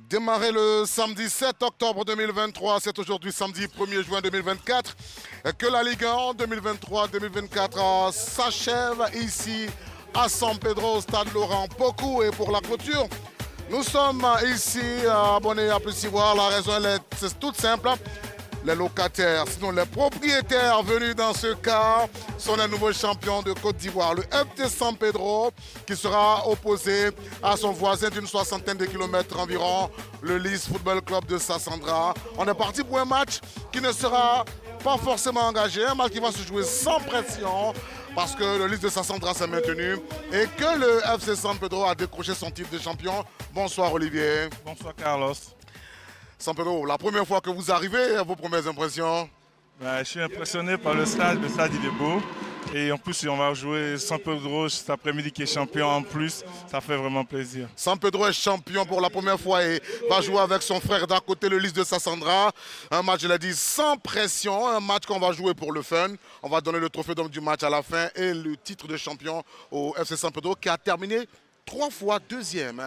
Démarré le samedi 7 octobre 2023, c'est aujourd'hui samedi 1er juin 2024 que la Ligue 1 2023-2024 s'achève ici à San Pedro, au stade Laurent Pokou. Et pour la clôture, nous sommes ici abonnés à Plus Ivoire. La raison est toute simple. Les locataires, sinon les propriétaires venus dans ce cas, sont les nouveaux champions de Côte d'Ivoire. Le FT San Pedro qui sera opposé à son voisin d'une soixantaine de kilomètres environ, le Lys Football Club de Sassandra. On est parti pour un match qui ne sera pas forcément engagé, un match qui va se jouer sans pression parce que le Lys de Sassandra s'est maintenu et que le FC San Pedro a décroché son titre de champion. Bonsoir Olivier. Bonsoir Carlos. San Pedro, la première fois que vous arrivez, vos premières impressions? Je suis impressionné par le stade il est beau. Et en plus, on va jouer San Pedro cet après-midi qui est champion en plus. Ça fait vraiment plaisir. San Pedro est champion pour la première fois et va jouer avec son frère d'à côté, le Lys de Sassandra. Un match, je l'ai dit, sans pression. Un match qu'on va jouer pour le fun. On va donner le trophée d'homme du match à la fin et le titre de champion au FC San Pedro qui a terminé 3 fois deuxième.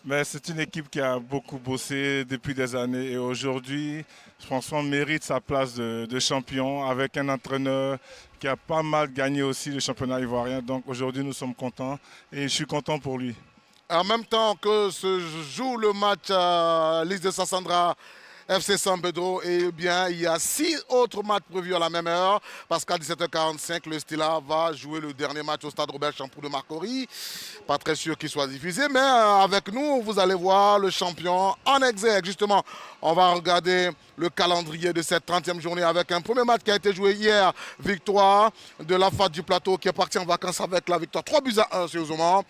Mais c'est une équipe qui a beaucoup bossé depuis des années et aujourd'hui, franchement, mérite sa place de champion avec un entraîneur qui a pas mal gagné aussi le championnat ivoirien. Donc aujourd'hui, nous sommes contents et je suis content pour lui. En même temps que se joue le match Lys de Sassandra, FC San Pedro, et bien il y a 6 autres matchs prévus à la même heure parce qu'à 17h45 le Stila va jouer le dernier match au stade Robert Champoux de Marcory. Pas très sûr qu'il soit diffusé, mais avec nous vous allez voir le champion en exergue. Justement, on va regarder le calendrier de cette 30e journée avec un premier match qui a été joué hier, victoire de la FAT du Plateau qui est parti en vacances avec la victoire 3-1 sérieusement.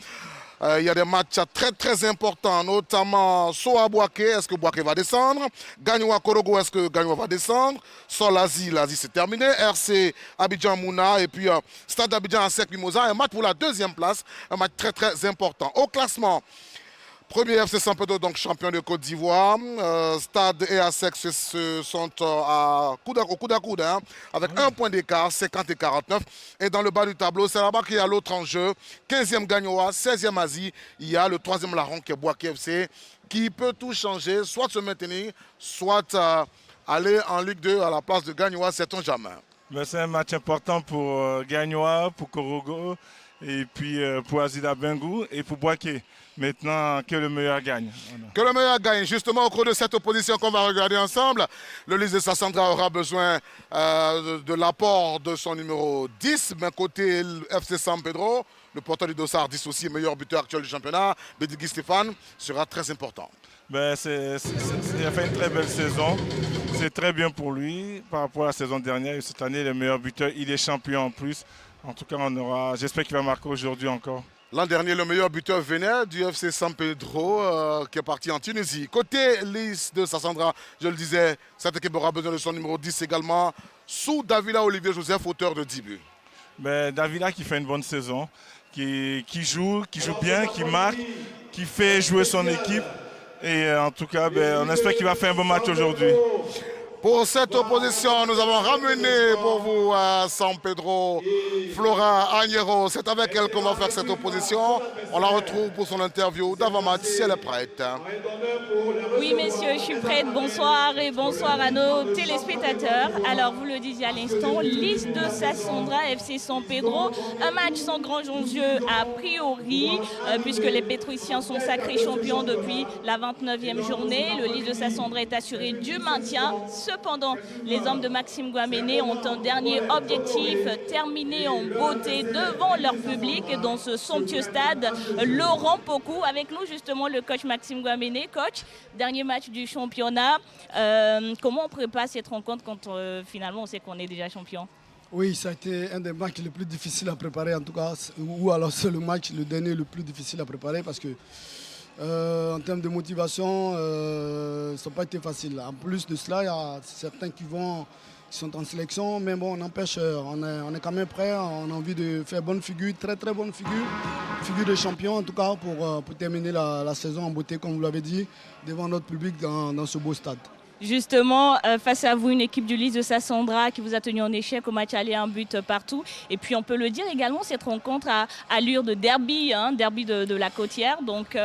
Il y a des matchs très importants, notamment Soa Boaké, est-ce que Boaké va descendre? Gagnoua Korogo, est-ce que Gagnoua va descendre? Sol l'Asie c'est terminé. RC Abidjan Mouna et puis Stade Abidjan Asec Mimosa. Un match pour la 2e place, un match très important. Au classement, premier FC San Pedro, donc champion de Côte d'Ivoire. Stade et Asec sont au coude à coude, avec un point d'écart, 50 et 49. Et dans le bas du tableau, c'est là-bas qu'il y a l'autre enjeu. 15e Gagnoa, 16e Asie. Il y a le 3e larron qui est Boaké FC, qui peut tout changer, soit se maintenir, soit aller en Ligue 2 à la place de Gagnoa, sait-on jamais. C'est un match important pour Gagnoa, pour Korogo, et puis pour Azida Bengou et pour Boaké. Maintenant, que le meilleur gagne. Voilà. Que le meilleur gagne. Justement, au cours de cette opposition qu'on va regarder ensemble, le Lys de Sassandra aura besoin de l'apport de son numéro 10. Mais côté FC San Pedro, le porteur du dossard 10 aussi, meilleur buteur actuel du championnat, Bédigui Stéphane, sera très important. Il a fait une très belle saison. C'est très bien pour lui par rapport à la saison dernière. Et cette année, le meilleur buteur, il est champion en plus. En tout cas, j'espère qu'il va marquer aujourd'hui encore. L'an dernier, le meilleur buteur venait du FC San Pedro qui est parti en Tunisie. Côté Lys de Sassandra, je le disais, cette équipe aura besoin de son numéro 10 également, sous Davila Olivier Joseph, auteur de 10 buts. Davila qui fait une bonne saison, qui joue bien, qui marque, qui fait jouer son équipe. Et en tout cas, on espère qu'il va faire un bon match aujourd'hui. Pour cette opposition, nous avons ramené pour vous à San Pedro Flora Agnero. C'est avec elle qu'on va faire cette opposition. On la retrouve pour son interview d'avant-match si elle est prête. Oui, messieurs, je suis prête. Bonsoir et bonsoir à nos téléspectateurs. Alors, vous le disiez à l'instant, Lys de Sassandra, FC San Pedro. Un match sans grand enjeu a priori, puisque les Pétriciens sont sacrés champions depuis la 29e journée. Le Lys de Sassandra est assuré du maintien. Cependant, les hommes de Maxime Guaméné ont un dernier objectif, terminer en beauté devant leur public dans ce somptueux stade Laurent Pokou. Avec nous justement le coach Maxime Guaméné. Coach, dernier match du championnat. Comment on prépare cette rencontre quand finalement on sait qu'on est déjà champion? Oui, ça a été un des matchs les plus difficiles à préparer en tout cas. Ou alors c'est le match, le dernier le plus difficile à préparer parce que en termes de motivation, ça n'a pas été facile. En plus de cela, il y a certains qui sont en sélection, mais bon, n'empêche, on est quand même prêt. On a envie de faire bonne figure, très bonne figure de champion en tout cas pour terminer la saison en beauté, comme vous l'avez dit, devant notre public dans ce beau stade. Justement, face à vous, une équipe du Lys de Sassandra qui vous a tenu en échec au match aller, un but partout. Et puis on peut le dire également, cette rencontre a allure de derby, derby de la Côtière. Donc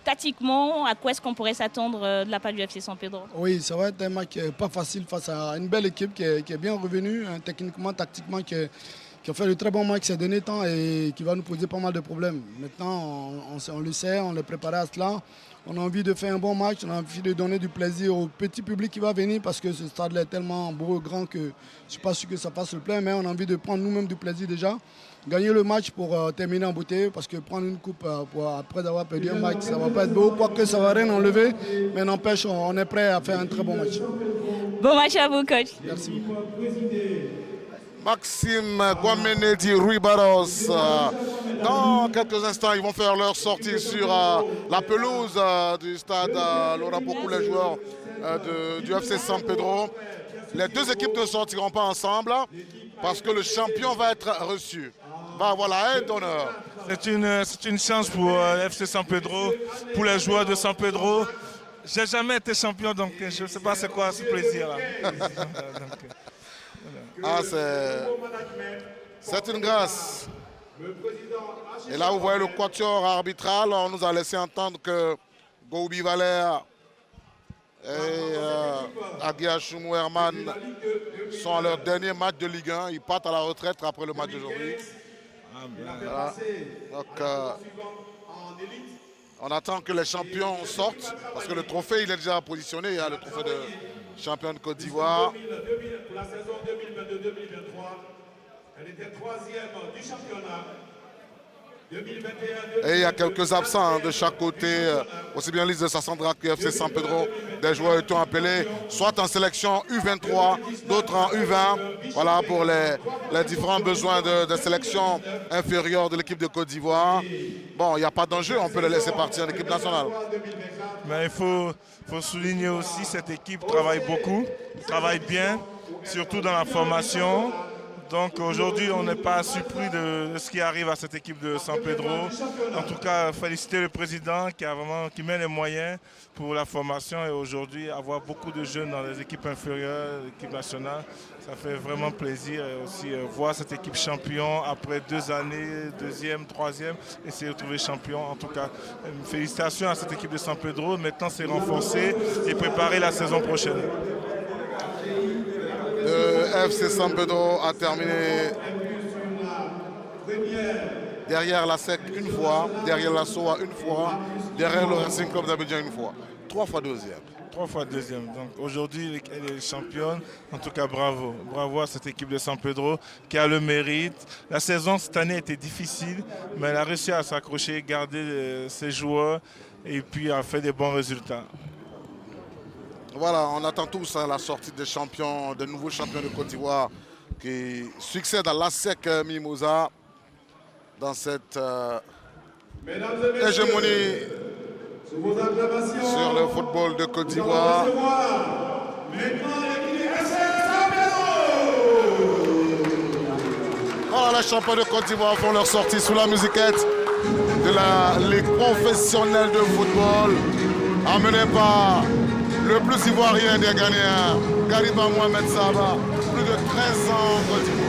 tactiquement, à quoi est-ce qu'on pourrait s'attendre de la part du FC San Pedro? Oui, ça va être un match pas facile face à une belle équipe qui est bien revenue, techniquement, tactiquement, qui a fait de très bons matchs ces derniers temps et qui va nous poser pas mal de problèmes. Maintenant, on le sait, on est préparé à cela. On a envie de faire un bon match, on a envie de donner du plaisir au petit public qui va venir parce que ce stade est tellement beau et grand que je ne suis pas sûr que ça fasse le plein, mais on a envie de prendre nous-mêmes du plaisir déjà. Gagner le match pour terminer en beauté parce que prendre une coupe après avoir perdu un match, ça ne va pas être beau, quoique ça ne va rien enlever, mais n'empêche, on est prêt à faire un très bon match. Bon match à vous, coach. Merci beaucoup. Maxime Guamenedi Ruibaros. Dans quelques instants, ils vont faire leur sortie sur la pelouse du stade. Laura beaucoup les joueurs du FC San Pedro. Les deux équipes ne sortiront pas ensemble parce que le champion va être reçu. Voilà, un d'honneur. C'est une chance pour FC San Pedro, pour les joueurs de San Pedro. J'ai jamais été champion, donc je ne sais pas c'est quoi ce plaisir-là. C'est une grâce. Et là, vous voyez le quatuor arbitral. On nous a laissé entendre que Goubi Valère et Agia Choumou Herman sont à leur dernier match de Ligue 1. Ils partent à la retraite après le match d'aujourd'hui. Voilà. Donc, on attend que les champions sortent parce que le trophée il est déjà positionné. Il y a le trophée de champion de Côte d'Ivoire. Pour la saison 2022-2023, elle était 3e du championnat. 2021, et il y a quelques absents de chaque côté, aussi bien Lys de Sassandra que FC San Pedro. Des joueurs étant appelés soit en sélection U23, d'autres en U20. Voilà pour les différents besoins de sélection inférieure de l'équipe de Côte d'Ivoire. Bon, il n'y a pas d'enjeu, on peut les laisser partir en équipe nationale. Mais il faut souligner aussi cette équipe travaille beaucoup, travaille bien, surtout dans la formation. Donc aujourd'hui, on n'est pas surpris de ce qui arrive à cette équipe de San Pedro. En tout cas, féliciter le président qui met les moyens pour la formation et aujourd'hui, avoir beaucoup de jeunes dans les équipes inférieures, l'équipe nationale, ça fait vraiment plaisir. Et aussi voir cette équipe champion après 2 années, 2e, 3e, essayer de trouver champion. En tout cas, félicitations à cette équipe de San Pedro. Maintenant, c'est renforcer et préparer la saison prochaine. Le FC San Pedro a terminé derrière la SEC une fois, derrière la SOA une fois, derrière le Racing Club d'Abidjan une fois. 3 fois 2e. 3 fois 2e. Donc aujourd'hui, elle est championne. En tout cas, bravo. Bravo à cette équipe de San Pedro qui a le mérite. La saison cette année était difficile, mais elle a réussi à s'accrocher, garder ses joueurs et puis a fait des bons résultats. Voilà, on attend tous la sortie des champions, des nouveaux champions de Côte d'Ivoire qui succèdent à l'ASEC Mimosa dans cette hégémonie sur le football de Côte d'Ivoire. Voilà, les champions de Côte d'Ivoire font leur sortie sous la musiquette de la Ligue professionnelle de football, amenée par le plus ivoirien des Ghanéens, Kariba Mohamed Saba, plus de 13 ans en Côte d'Ivoire.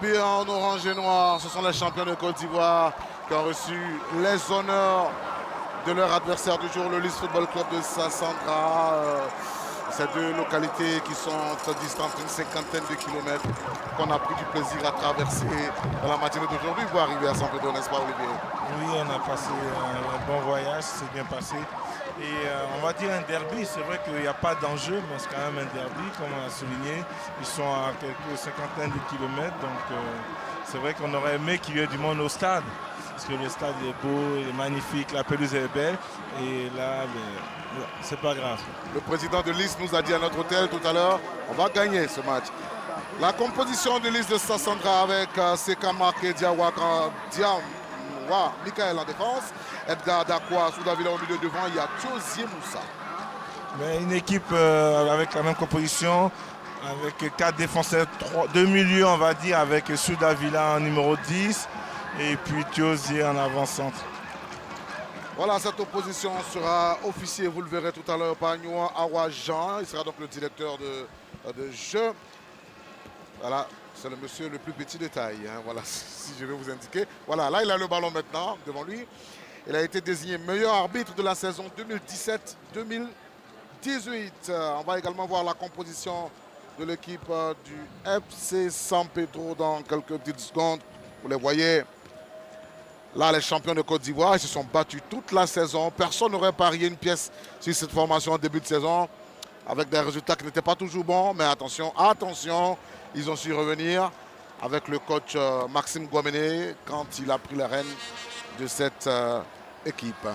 habillés en orange et noir, ce sont les champions de Côte d'Ivoire qui ont reçu les honneurs de leur adversaire du jour, le Lys Football Club de Sassandra. Ces deux localités qui sont distantes d'une cinquantaine de kilomètres qu'on a pris du plaisir à traverser dans la matinée d'aujourd'hui pour arriver à San Pedro, n'est-ce pas Olivier? Oui, on a passé un bon voyage, c'est bien passé. Et on va dire un derby, c'est vrai qu'il n'y a pas d'enjeu, mais c'est quand même un derby, comme on a souligné. Ils sont à quelques cinquantaines de kilomètres, donc c'est vrai qu'on aurait aimé qu'il y ait du monde au stade. Parce que le stade est beau, il est magnifique, la pelouse est belle. Et là, c'est pas grave. Le président de Lys nous a dit à notre hôtel tout à l'heure, on va gagner ce match. La composition de Lys de Sassandra avec Sekamak et Diawa, Michael en défense, Edgar Dakwa, Soudavila au milieu devant, il y a Thiozie Moussa. Mais une équipe avec la même composition, avec 4 défenseurs, 2 milieux on va dire, avec Soudavila en numéro 10 et puis Thiozie en avant-centre. Voilà, cette opposition sera officiée, vous le verrez tout à l'heure, par Nyoan Awa Jean. Il sera donc le directeur de jeu. Voilà, c'est le monsieur le plus petit de taille. Hein. Voilà, si je vais vous indiquer. Voilà, là, il a le ballon maintenant devant lui. Il a été désigné meilleur arbitre de la saison 2017-2018. On va également voir la composition de l'équipe du FC San Pedro dans quelques petites secondes. Vous les voyez. Là, les champions de Côte d'Ivoire, ils se sont battus toute la saison. Personne n'aurait parié une pièce sur cette formation en début de saison, avec des résultats qui n'étaient pas toujours bons. Mais attention, attention, ils ont su revenir avec le coach Maxime Guamene quand il a pris les rênes de cette équipe.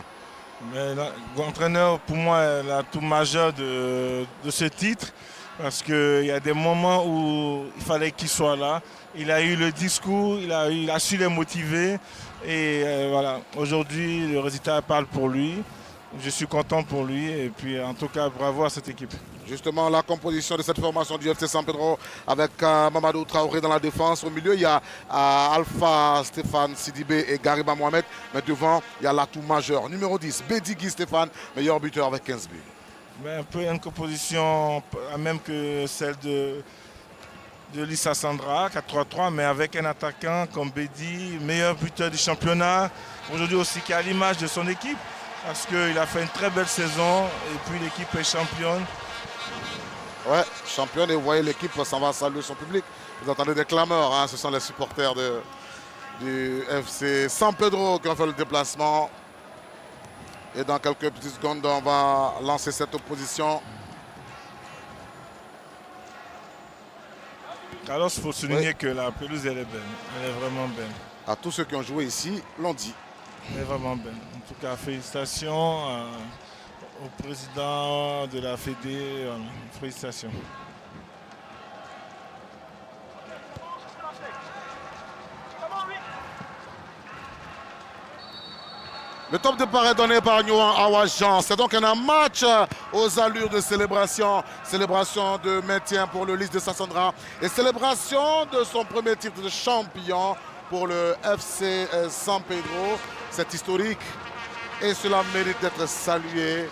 L'entraîneur, pour moi, est l'atout majeur de ce titre. Parce qu'il y a des moments où il fallait qu'il soit là. Il a eu le discours, il a su les motiver. Et voilà, aujourd'hui, le résultat parle pour lui. Je suis content pour lui. Et puis, en tout cas, bravo à cette équipe. Justement, la composition de cette formation du FC San Pedro avec Mamadou Traoré dans la défense. Au milieu, il y a Alpha Stéphane Sidibé et Gariba Mohamed. Mais devant, il y a l'atout majeur. Numéro 10, Bédigui Stéphane, meilleur buteur avec 15 buts. Un peu une composition même que celle de Lys Sassandra, 4-3-3, mais avec un attaquant comme Bédi, meilleur buteur du championnat. Aujourd'hui aussi qui a l'image de son équipe, parce qu'il a fait une très belle saison et puis l'équipe est championne. Ouais, championne, et vous voyez l'équipe s'en va saluer son public. Vous entendez des clameurs, hein, ce sont les supporters du FC San Pedro qui ont fait le déplacement. Et dans quelques petites secondes, on va lancer cette opposition. Alors, il faut souligner que la pelouse, elle est belle. Elle est vraiment belle. À tous ceux qui ont joué ici, l'ont dit. Elle est vraiment belle. En tout cas, félicitations au président de la Fédé. Félicitations. Le top départ est donné par Nyoan Awajan. C'est donc un match aux allures de célébration. Célébration de maintien pour le Lys de Sassandra. Et célébration de son premier titre de champion pour le FC San Pedro. C'est historique et cela mérite d'être salué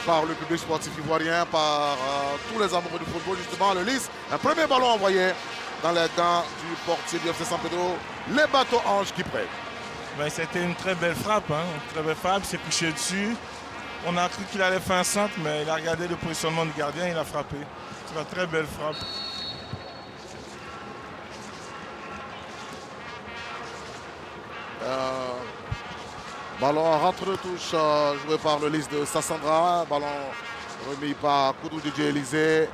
par le public sportif ivoirien, par tous les amoureux du football. Justement, le Lys, un premier ballon envoyé dans les gants du portier du FC San Pedro. Les bateaux anges qui prennent. C'était une très belle frappe, hein. Une très belle frappe, il s'est couché dessus. On a cru qu'il allait faire un centre, mais il a regardé le positionnement du gardien, il a frappé. C'est une très belle frappe. Ballon en rentre-touche joué par le Lys de Sassandra. Ballon remis par Koudou Didier Élysée.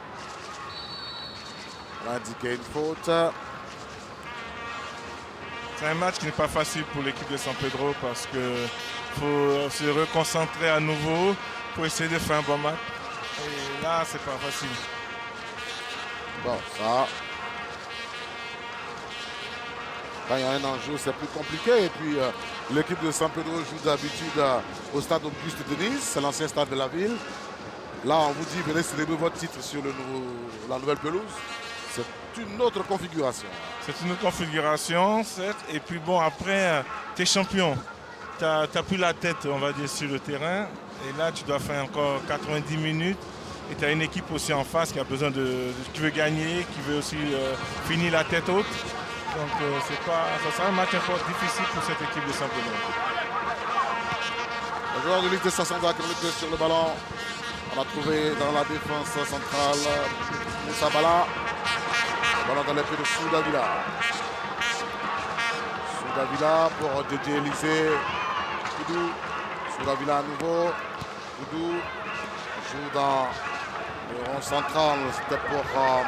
On a indiqué une faute. C'est un match qui n'est pas facile pour l'équipe de San Pedro parce qu'il faut se reconcentrer à nouveau pour essayer de faire un bon match. Et là, c'est pas facile. Bon, ça. Quand il y a un enjeu, c'est plus compliqué. Et puis, l'équipe de San Pedro joue d'habitude au stade Auguste Denis. C'est l'ancien stade de la ville. Là, on vous dit, venez célébrer votre titre sur la nouvelle pelouse. C'est une autre configuration. C'est une autre configuration, certes. Et puis bon, après, tu es champion. Tu n'as plus la tête, on va dire, sur le terrain. Et là, tu dois faire encore 90 minutes. Et tu as une équipe aussi en face qui a besoin qui veut gagner, qui veut aussi finir la tête haute. Donc ça sera un match difficile pour cette équipe de Saint-Pedro. Le joueur de l'Université de Sassandra qui est sur le ballon. On a trouvé dans la défense centrale Moussa Bala. Le ballon dans les pieds de Soudavila. Soudavila pour Dédé Élysée. Koudou. Soudavila à nouveau. Koudou joue dans le rond central. C'était pour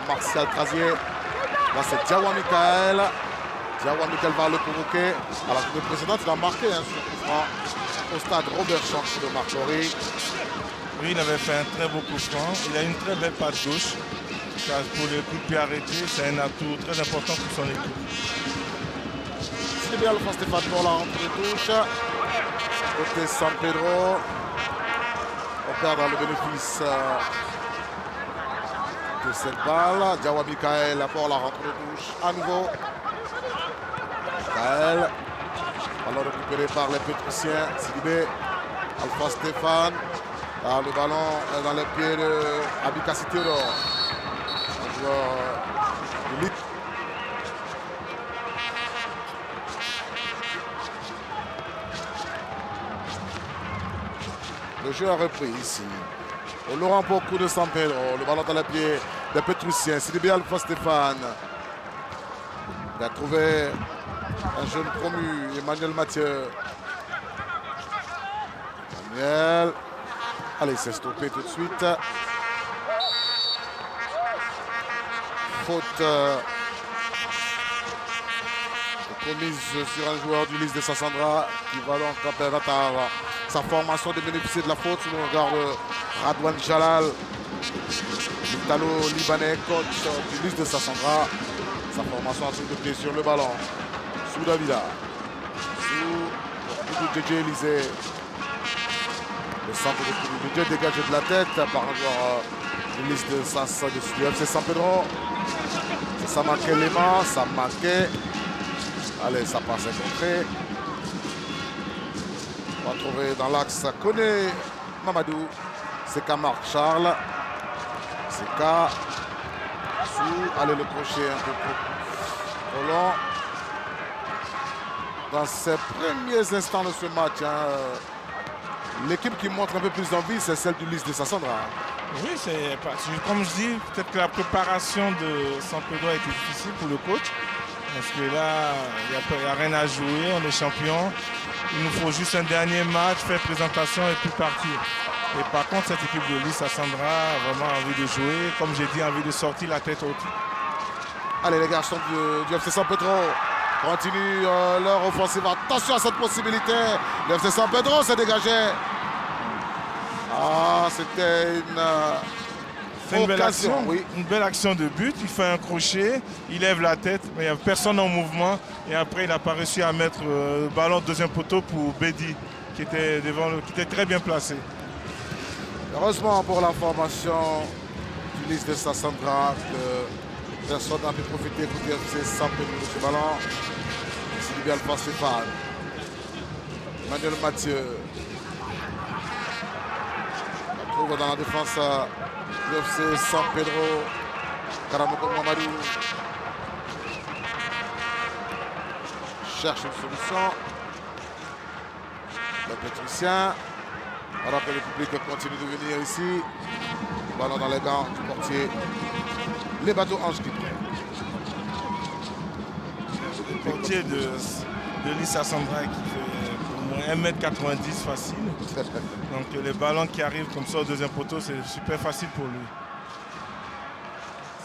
Martial Trazier. Là c'est Diawa Michael. Diawa Michael va le provoquer. À la journée précédente, il a marqué sur le coup franc au stade Robert Champ de Marcory. Oui, il avait fait un très beau coup franc. Il a une très belle patte gauche. Car pour les coups de pied arrêtés, c'est un atout très important pour son équipe. C'est bien le France Stéphane pour la rentrée de touche. Côté San Pedro. On perd dans le bénéfice de cette balle. Diawa Michael pour la rentrée de touche. À nouveau. Michael. Ballon récupéré par les Pétriciens. Sidibé. Alpha Stéphane. Là, le ballon est dans les pieds de Abika Citero. Un joueur d'élite. Le jeu a repris ici. Au Laurent Pocou de San Pedro. Le ballon dans les pieds des Pétriciens. Sidibé Alpha Stéphane. Il a trouvé un jeune promu, Emmanuel Mathieu. Emmanuel. Allez, c'est stoppé tout de suite. Faute commise sur un joueur du Lys de Sassandra qui va donc permettre à sa formation de bénéficier de la faute sous le regard de Radouane Jalal, l'Italo-Libanais, coach du Lys de Sassandra. Sa formation à de pied sur le ballon. Sous Davila. Sous Dédé Élysée. Le centre de Dédé dégagé de la tête par un joueur du Lys de Sassa de Sud. C'est San Pedro. Ça manquait les mains, ça manquait. Allez, ça passe à contrée. On va trouver dans l'axe Koné Mamadou. C'est Marc Charles. C'est K. Sous. Allez, le crochet un peu trop long. Dans ces premiers instants de ce match, l'équipe qui montre un peu plus d'envie, c'est celle du Lys de Sassandra. Oui, comme je dis, peut-être que la préparation de San Pedro a été difficile pour le coach. Parce que là, il n'y a rien à jouer, on est champion. Il nous faut juste un dernier match, faire présentation et puis partir. Et par contre, cette équipe de Lys Sassandra a vraiment envie de jouer. Comme j'ai dit, envie de sortir la tête haute. Allez, les garçons du FC San Pedro continuent leur offensive. Attention à cette possibilité. Le FC San Pedro s'est dégagé. Ah, c'était une belle action, oui. Une belle action de but. Il fait un crochet, il lève la tête, mais il n'y a personne en mouvement. Et après, il n'a pas réussi à mettre le ballon deuxième poteau pour Bédi, qui était très bien placé. Heureusement pour la formation du Lys de Sassandra que personne n'a pu profiter pour dire que c'est San Pedro de ce ballon. C'est bien le Stéphane. Emmanuel Mathieu. On trouve dans la défense du FC San Pedro. Karamoko Mamadou cherche une solution. Le Pétricien. Alors que le public continue de venir ici. Ballon dans les gants du portier. Les bateaux Ange qui prennent. Le portier de Lys Sassandra qui fait au moins 1m90 facile. Donc les ballons qui arrivent comme ça au deuxième poteau, c'est super facile pour lui.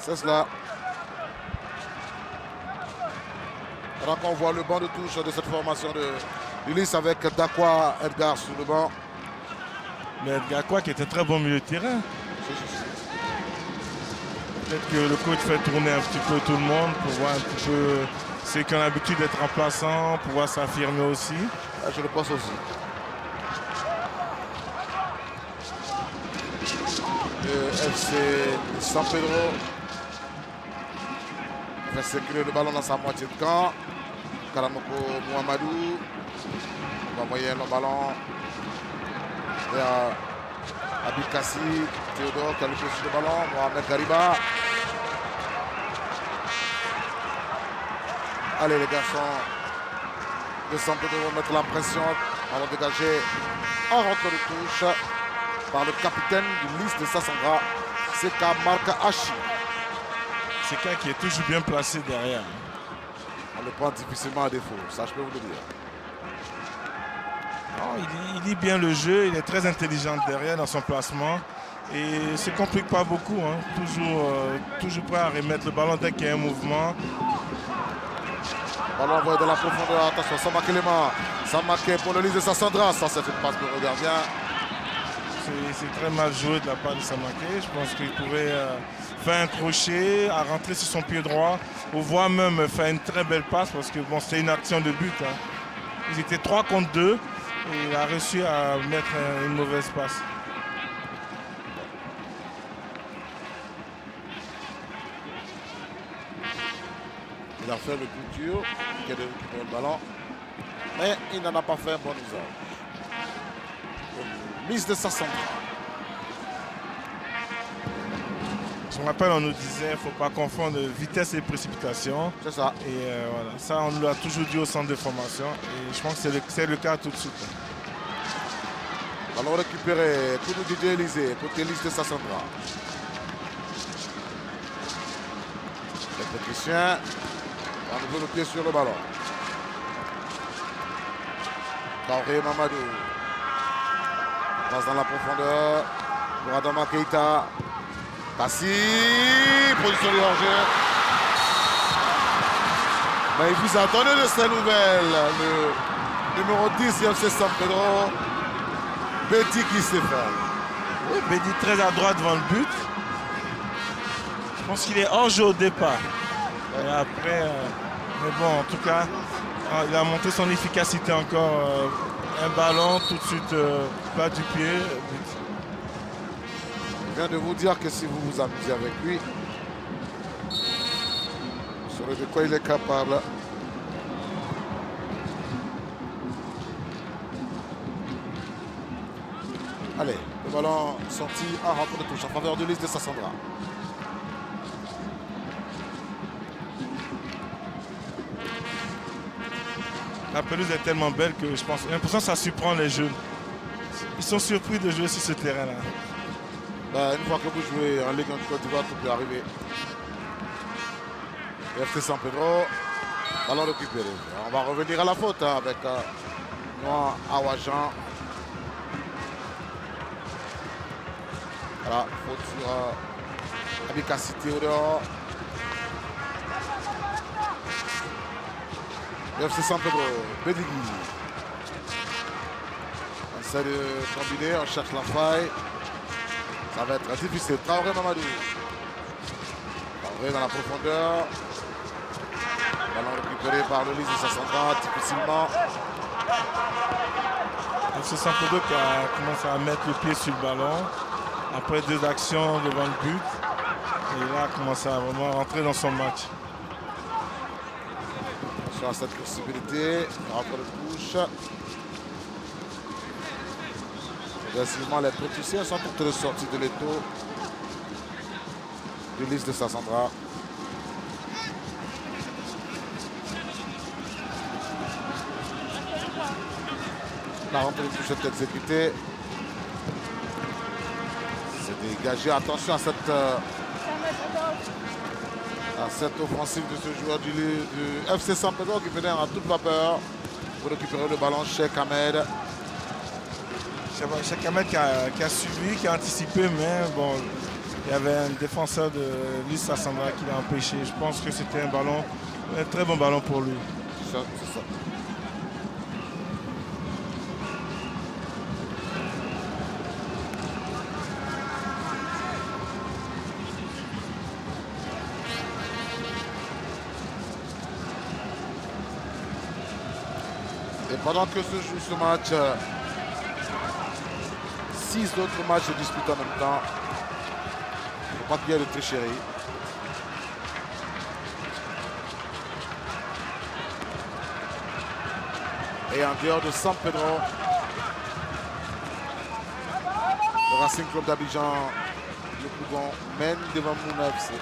C'est cela. Alors qu'on voit le banc de touche de cette formation de Lys avec Dakwa Edgar sur le banc. Mais Edgar qui est un très bon milieu de terrain. Peut-être que le coach fait tourner un petit peu tout le monde pour voir un petit peu ceux qui ont l'habitude d'être remplaçants, pouvoir s'affirmer aussi. Je le pense aussi. Le FC San Pedro fait circuler le ballon dans sa moitié de camp. Karamoko Mohamedou va envoyer le ballon vers Abikassi, Théodore qui a le pied sur le ballon. Mohamed Gariba. Allez les garçons de San Pedro vont mettre la pression. On va dégager en rentre de touche par le capitaine du liste de Sassandra, Seka Marka Hachi. Seka qui est toujours bien placé derrière. On le prend difficilement à défaut, ça je peux vous le dire. Non, il lit bien le jeu, il est très intelligent derrière dans son placement et ne se complique pas beaucoup. Hein. Toujours prêt à remettre le ballon dès qu'il y a un mouvement. Ballon envoyé dans la profondeur, attention, Samake Lema. Samake pour le liste de Sassandra, ça c'est une passe pour le gardien. C'est très mal joué de la part de Samake. Je pense qu'il pouvait faire un crochet, à rentrer sur son pied droit, ou voire même faire une très belle passe parce que bon, c'était une action de but. Hein. Ils étaient 3 contre 2 et il a réussi à mettre une mauvaise passe. Il a fait le coup dur, qui a récupéré le ballon, mais il n'en a pas fait un bon usage. Mise de Sassandra. Je me rappelle, on nous disait qu'il ne faut pas confondre vitesse et précipitation. C'est ça. Et voilà, ça on nous l'a toujours dit au centre de formation. Et je pense que c'est le cas tout de suite. Ballon récupéré, coup de Didier Élysée, côté liste de Sassandra. Le technicien, à nouveau le pied sur le ballon. Traoré Mamadou. Passe dans la profondeur pour Adama Keita. Kassi, position de danger. Mais il faut s'attendre de cette nouvelle. Le numéro 10, FC San Pedro. Betty qui s'est fait. Oui, Betty très à droite devant le but. Je pense qu'il est hors jeu au départ. Et après, mais bon, en tout cas, il a montré son efficacité encore. Un ballon tout de suite bas du pied. But. Je viens de vous dire que si vous vous amusez avec lui, vous saurez de quoi il est capable. Allez, le ballon sorti en rentre de touche en faveur de liste de Sassandra. La pelouse est tellement belle que je pense, j'ai l'impression que ça surprend les jeunes. Ils sont surpris de jouer sur ce terrain-là. Ben, une fois que vous jouez en Ligue 1 de Côte d'Ivoire, tout peut arriver. FC San Pedro, ballon récupéré. On va revenir à la faute hein, avec Noah Awajan. Voilà, faute sur Abikassi Théodore. FC San Pedro, Bédigui. On essaie de combiner, on cherche la faille. Ça va être difficile. Traoré Mamadou. Traoré dans la profondeur. Ballon récupéré par le liste de Sassandra, difficilement. FC San Pedro qui a commencé à mettre le pied sur le ballon. Après 2 actions devant le but. Et là, a commencé à vraiment rentrer dans son match. Sur cette possibilité, rentre de touche. Progressivement, les préticiens sont toutes les sorties de l'étau du liste de Sassandra. La rentrée de touche est exécutée. C'est dégagé. Attention à cette offensive de ce joueur du FC San Pedro qui venait en toute vapeur pour récupérer le ballon chez Ahmed. Cheikh Ahmed qui a suivi, qui a anticipé, mais bon, il y avait un défenseur de l'Is Sassandra qui l'a empêché. Je pense que c'était un très bon ballon pour lui. C'est ça. Et pendant que se joue ce match, 6 autres matchs se disputent en même temps. Il ne faut pas qu'il y ait de tricherie. Et en dehors de San Pedro, le Racing Club d'Abidjan, le Bougon, mène devant Mouna FC.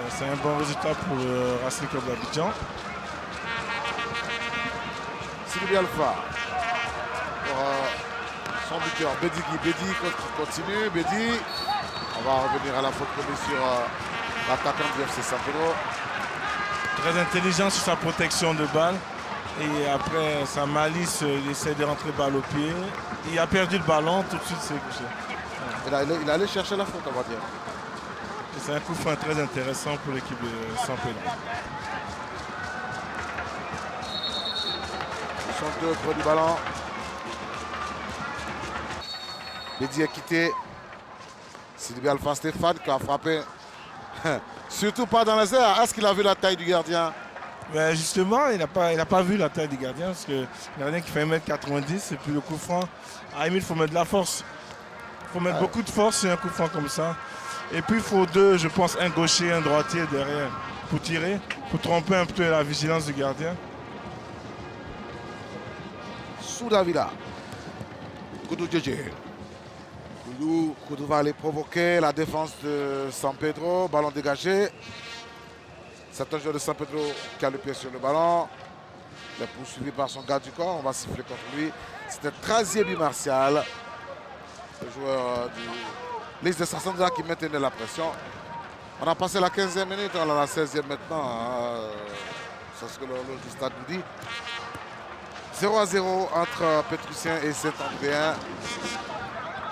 C'est un bon résultat pour le Racing Club d'Abidjan. Sylvie Alpha pour son buteur Bédigui. Bédi continue. Bédi. On va revenir à la faute commise sur l'attaquant du FC San Pedro. Très intelligent sur sa protection de balle. Et après sa malice, il essaie de rentrer balle au pied. Il a perdu le ballon, tout de suite c'est couché. Il est allé chercher la faute, on va dire. C'est un coup franc très intéressant pour l'équipe de San Pedro. Ils sont deux près du ballon. Bédi est quitté. Sylvie Alpha Stéphane qui a frappé. Surtout pas dans les airs. Est-ce qu'il a vu la taille du gardien? Mais justement, il n'a pas vu la taille du gardien parce que le gardien qui fait 1m90 et puis le coup franc, il faut mettre de la force. Il faut mettre beaucoup de force sur un coup franc comme ça. Et puis il faut deux, je pense, un gaucher, un droitier derrière pour tirer, pour tromper un peu la vigilance du gardien. Soudavila. Koudou Djedje. Koudou va aller provoquer la défense de San Pedro. Ballon dégagé. C'est un joueur de San Pedro qui a le pied sur le ballon. Il est poursuivi par son garde du corps. On va siffler contre lui. C'était 13e but martial. Le joueur du Lys de Sassandra qui maintenait la pression. On a passé la 15e minute, on est à la 16e maintenant. C'est ce que l'horloge du stade nous dit. 0-0 entre Pétrusien et Saint-Andréen.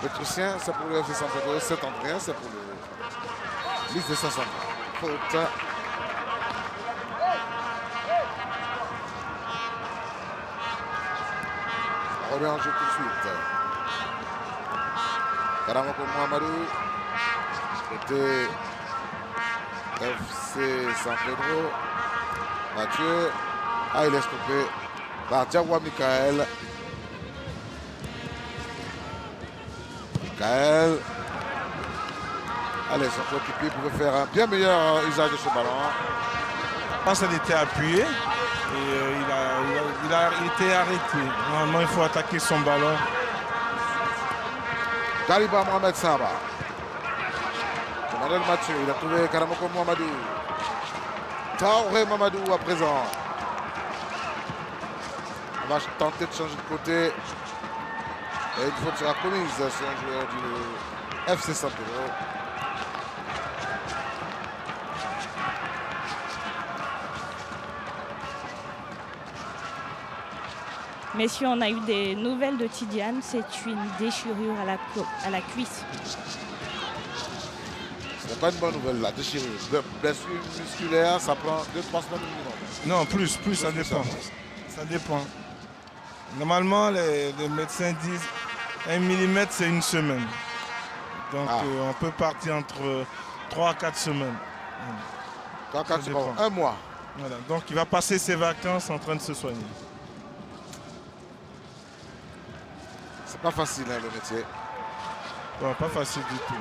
Pétrusien, c'est pour le FC San Pedro. Saint-Andréen, c'est pour le Lys de Sassandra. Faute. On revient en jeu tout de suite. Karamoko Mohamedou. Côté FC San Pedro. Mathieu. Il est stoppé par Diawa Michael. Michael. Allez, son coéquipier pouvait faire un bien meilleur usage de ce ballon. Parce qu'il était appuyé et il était arrêté. Normalement, il faut attaquer son ballon. Galiba Mohamed Saba. Emmanuel Mathieu, il a trouvé Karamoko Mohamedou. Traoré Mamadou à présent. On va tenter de changer de côté. Et une faute sera commise sur un joueur du FC San Pedro. Messieurs, on a eu des nouvelles de Tidiane. C'est une déchirure à la cuisse. Ce n'est pas une bonne nouvelle, la déchirure. Blessure musculaire, ça prend 2-3 semaines minimum. Non, plus, ça dépend. Ça dépend. Normalement, les médecins disent 1 mm, c'est une semaine. Donc, on peut partir entre 3 à 4 semaines. 3 à 4 semaines, un mois. Voilà. Donc, il va passer ses vacances en train de se soigner. C'est pas facile, hein, le métier. Bon, pas facile du tout.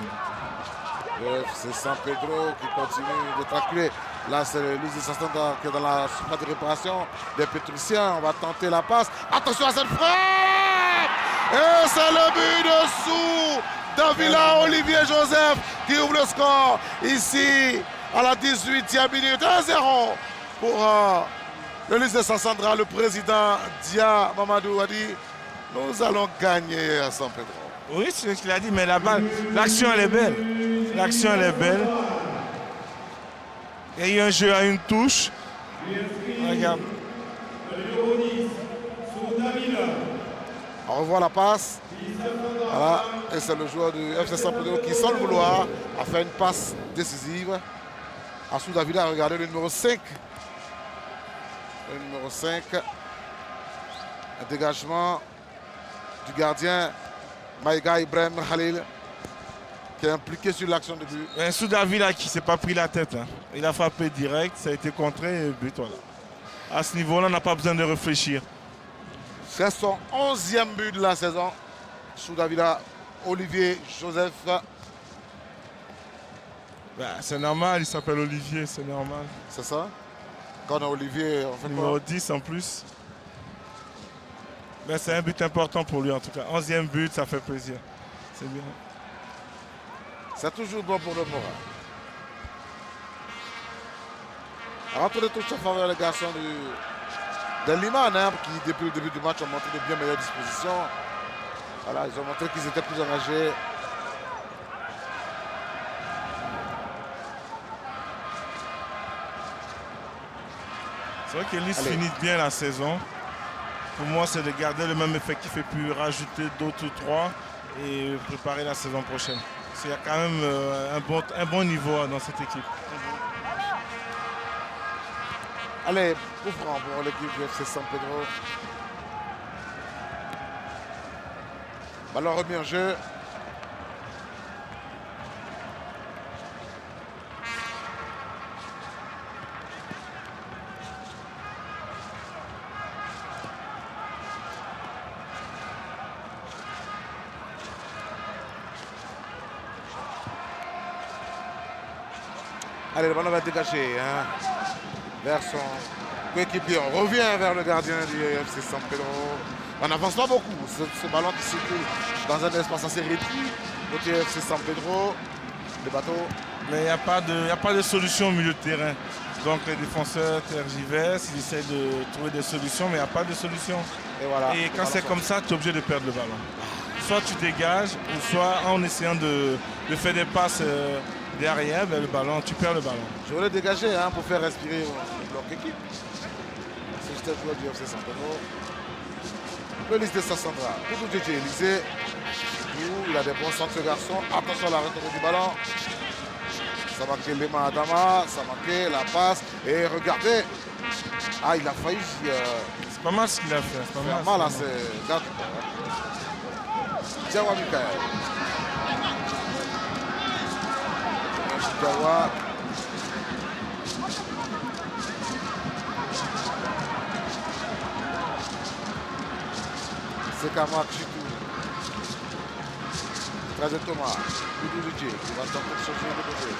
C'est San Pedro qui continue de tracler. Là, c'est le Lys de Sassandra qui est dans la surface de réparation des Pétrusiens. On va tenter la passe. Attention à cette frappe! Et c'est le but dessous d'Avila Olivier Joseph qui ouvre le score ici à la 18e minute. 1-0 pour le Lys de Sassandra. Le président Dia Mamadou a dit nous allons gagner à San Pedro. Oui, c'est ce qu'il a dit, mais la balle, l'action elle est belle. L'action elle est belle. Il y a eu un jeu à une touche. Regarde. On revoit la passe. Voilà. Et c'est le joueur du FC San Pedro qui, sans le vouloir, a fait une passe décisive. Assou Davila a regardé le numéro 5. Le numéro 5. Un dégagement du gardien Maïga Ibrahim Khalil qui est impliqué sur l'action de but. Un Soudavila qui ne s'est pas pris la tête. Hein. Il a frappé direct, ça a été contré et but. Voilà. À ce niveau-là, on n'a pas besoin de réfléchir. C'est son 11e but de la saison. Soudavila Olivier Joseph. C'est normal, il s'appelle Olivier, c'est normal. C'est ça? Quand on a Olivier, on fait numéro 10 en plus. C'est un but important pour lui en tout cas. 11e but, ça fait plaisir. C'est bien. C'est toujours bon pour le moral. Rentre de touche en faveur des garçons de Liman, hein, qui depuis le début du match ont montré de bien meilleures dispositions. Voilà, ils ont montré qu'ils étaient plus engagés. C'est vrai que Nice finit bien la saison. Pour moi, c'est de garder le même effectif et puis rajouter d'autres 3 et préparer la saison prochaine. Il y a quand même un bon niveau dans cette équipe. Allez, coup franc pour l'équipe du FC San Pedro. Ballon remis en jeu. Allez, le ballon va dégager vers son coéquipier. On revient vers le gardien du FC San Pedro. On n'avance pas beaucoup. Ce ballon qui circule dans un espace assez réduit. Côté FC San Pedro, le bateau. Mais il n'y a pas de solution au milieu de terrain. Donc les défenseurs tergiversent, ils essaient de trouver des solutions, mais il n'y a pas de solution. Et, voilà, et quand c'est comme ça, tu es obligé de perdre le ballon. Soit tu dégages, ou soit en essayant de faire des passes derrière, ben, le ballon, tu perds le ballon. Je voulais dégager pour faire respirer leur équipe. C'est juste un joueur du FC San Pedro. Le liste de Sassandra. Pour tout Élysée. Il a des bons centres ce garçon. Attention à la retour du ballon. Ça marquait Lema Adama. Ça marquait la passe. Et regardez. Ah, il a failli. C'est pas mal ce qu'il a fait. C'est pas mal à ses gars. Diawa Mikael. Diawa. C'est Kamak Chitou. Trajet Thomas. Doudou Djé. Il va tenter de changer de côté.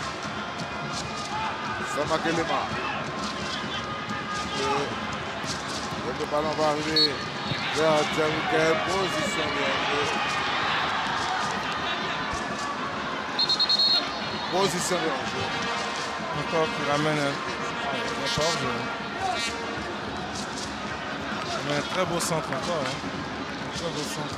Sama Kelema. Et le ballon va arriver vers Djamikael. Position bien jouée. Position bien jouée. Encore qui ramène un hors-jeu. Mais un très beau centre encore. Un très beau centre.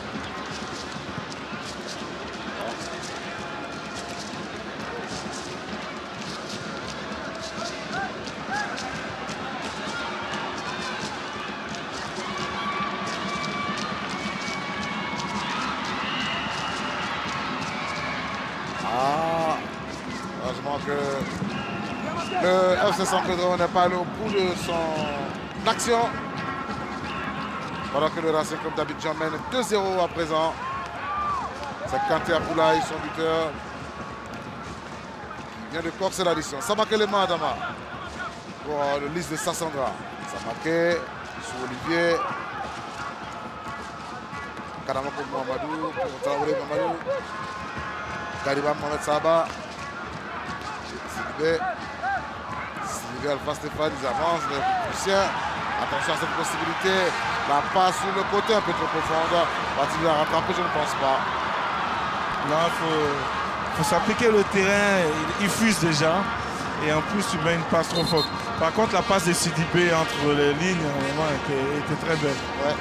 Heureusement que le FC San Pedro n'est pas allé au bout de son action. Pendant que le Racing Club d'Abidjan mène 2-0 à présent. C'est Kanté Aboulaye, son buteur. Il vient de corser l'addition. Samakelema Adama pour le liste de Sassandra. Samaké sur Olivier. Kadama pour Mohamedou. Pour Traoré Mamadou. Kariba Mohamed Saba. Sylvie Alpha Stéphane, ils avancent, les Prussiens. Attention à cette possibilité. La passe sur le côté un peu trop profonde. Va-t-il la rattraper? Je ne pense pas. Là, il faut s'appliquer le terrain. Il fuse déjà. Et en plus, tu mets une passe trop forte. Par contre, la passe de Sidibé entre les lignes était très belle. Ouais.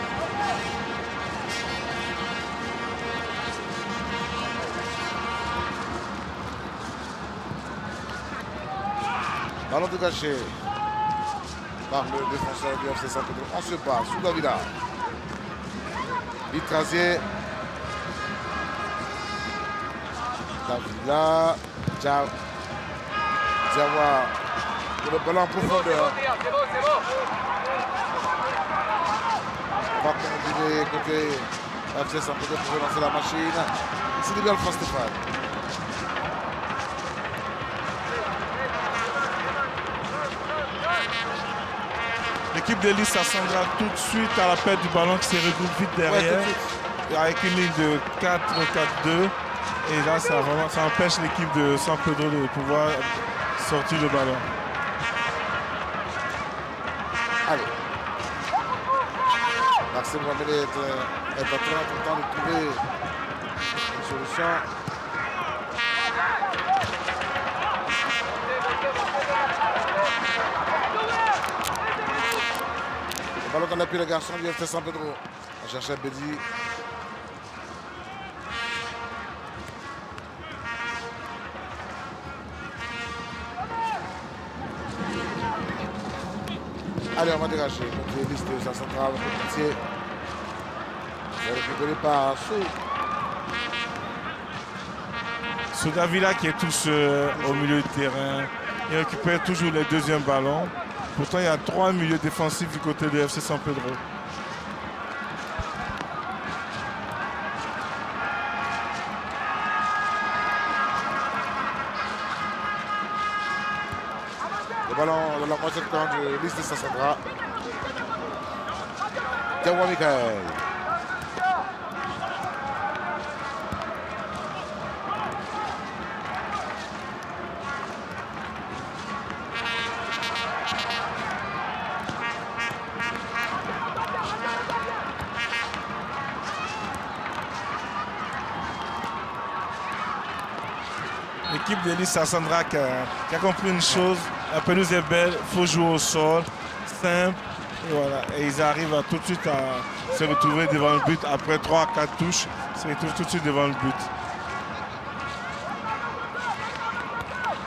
Ballon dégagé par le défenseur du FC San Pedro. On se bat sous Davila. Vitrazier. Davila. Diawa. Pour le ballon en profondeur. On va combiner côté FC San Pedro pour relancer la machine. C'est bien le Stéphane. L'équipe de Lille s'assembra tout de suite à la perte du ballon qui se regroupe vite derrière. Ouais, avec une ligne de 4-4-2. Et là, ça empêche l'équipe de San Pedro de pouvoir sortir le ballon. Allez. Maxime Ramélé est en train de trouver une solution. Le ballon dans l'appui, le garçon du FC San Pedro. On cherchait Bédi. Allez, on va dégager. Contre liste de sa centrale, le Pitié. C'est récupéré par Sou. Soudavila qui est tout seul au milieu de terrain. Il récupère toujours les deuxièmes ballons. Pourtant, il y a 3 milieux défensifs du côté de FC San Pedro. Le ballon de la moitié de camp de liste de Sassandra. Diawa Michael. L'équipe d'Élise Sassandra qui a compris une chose, la pelouse est belle, il faut jouer au sol, simple, et voilà. Et ils arrivent à tout de suite à se retrouver devant le but. Après 3-4 touches, ils se retrouvent tout de suite devant le but.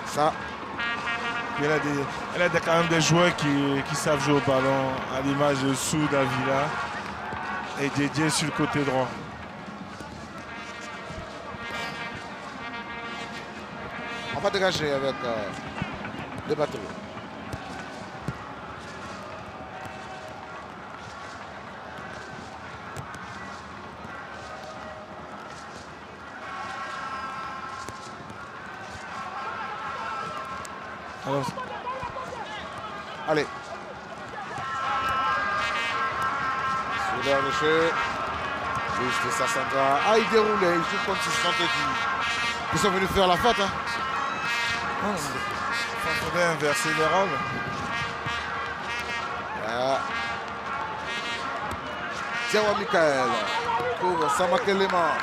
Ça. Puis elle a quand même des joueurs qui savent jouer au ballon, à l'image de Sou Davila et Didier sur le côté droit. On va dégager avec les bateaux. Alors, allez. Sur le jeu. Juste Sassandra. Ah, il déroule, il joue comme si c'était ils sont venus faire la faute. Hein. il faudrait inverser les rôles. Diawa Michael pour Sama Kelema.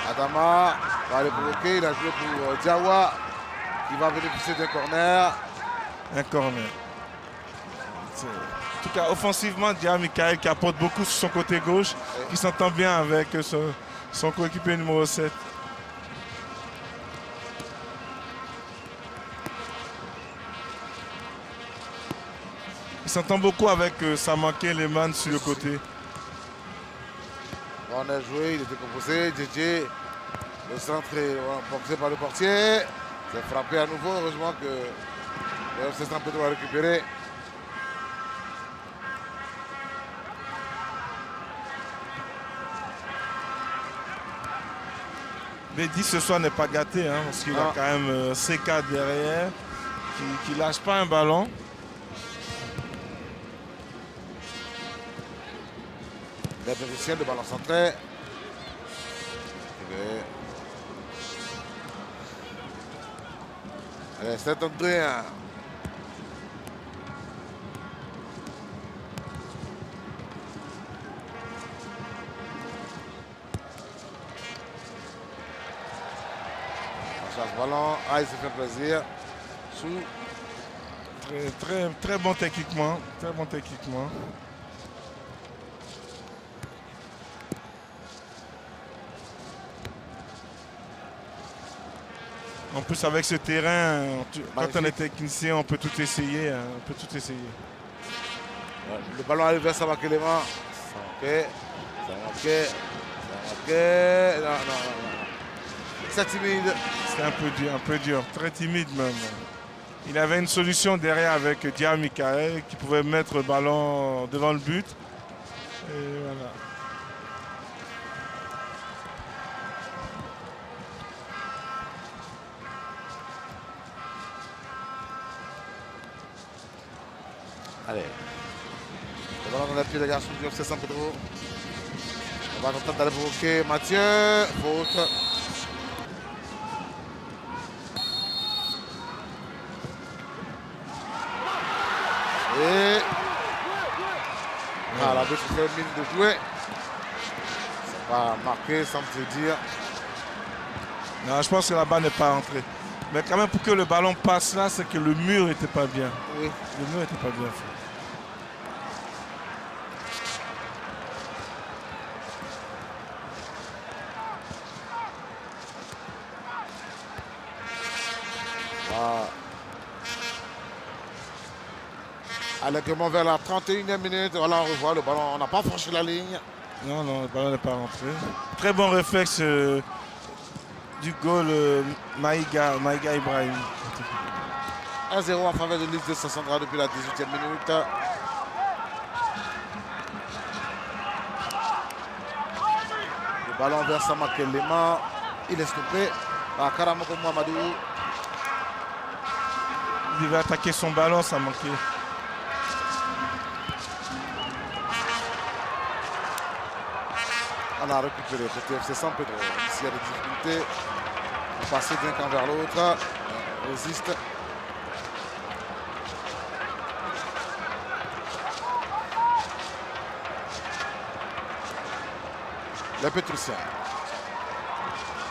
Adama va aller provoquer. Il a joué pour Diawa qui va bénéficier d'un corner. Un corner. En tout cas, offensivement, Diawa Michael qui apporte beaucoup sur son côté gauche, qui s'entend bien avec son coéquipier numéro 7. Il s'entend beaucoup avec Samanké Lehmann sur le côté. On a joué, il était composé. JJ, le centre est boxé par le portier. C'est frappé à nouveau. Heureusement que le FC San Pedro a récupéré. Bédi ce soir n'est pas gâté, hein, parce qu'il a quand même CK derrière, qui ne lâche pas un ballon. La bénéficiaire de ballon centré. Allez, c'est André. On chasse ballon. Ah, il se fait plaisir. Sous. Très bon techniquement. Très bon techniquement. En plus, avec ce terrain, quand on est technicien, on peut tout essayer. Hein, on peut tout essayer. Le ballon arrive vers Sama Kelema. Ça manquait. Non. C'est timide. C'est un peu dur, très timide même. Il avait une solution derrière avec Diawa Michael qui pouvait mettre le ballon devant le but. Et voilà. Allez. Le ballon dans la pied des garçons du FC San Pedro. On va tenter d'aller provoquer Mathieu. Faute. Et la bête fait mine de jouer. Ça va marquer, semble te dire. Non, je pense que la balle n'est pas entrée. Mais quand même, pour que le ballon passe là, c'est que le mur n'était pas bien. Oui. Le mur n'était pas bien fait. Allègrement vers la 31e minute. Voilà, on revoit le ballon. On n'a pas franchi la ligne. Non, non, le ballon n'est pas rentré. Très bon réflexe du goal Maïga Ibrahim. 1-0 en faveur de l'Is de Sassandra depuis la 18e minute. Le ballon vers Samakel Lema. Il est stoppé par Karamoko Mohamedou. Il devait attaquer son ballon, ça manquait. On a récupéré côté FC San Pedro. Ici, il y a des difficultés. On passer d'un camp vers l'autre. On résiste. Les Pétruciens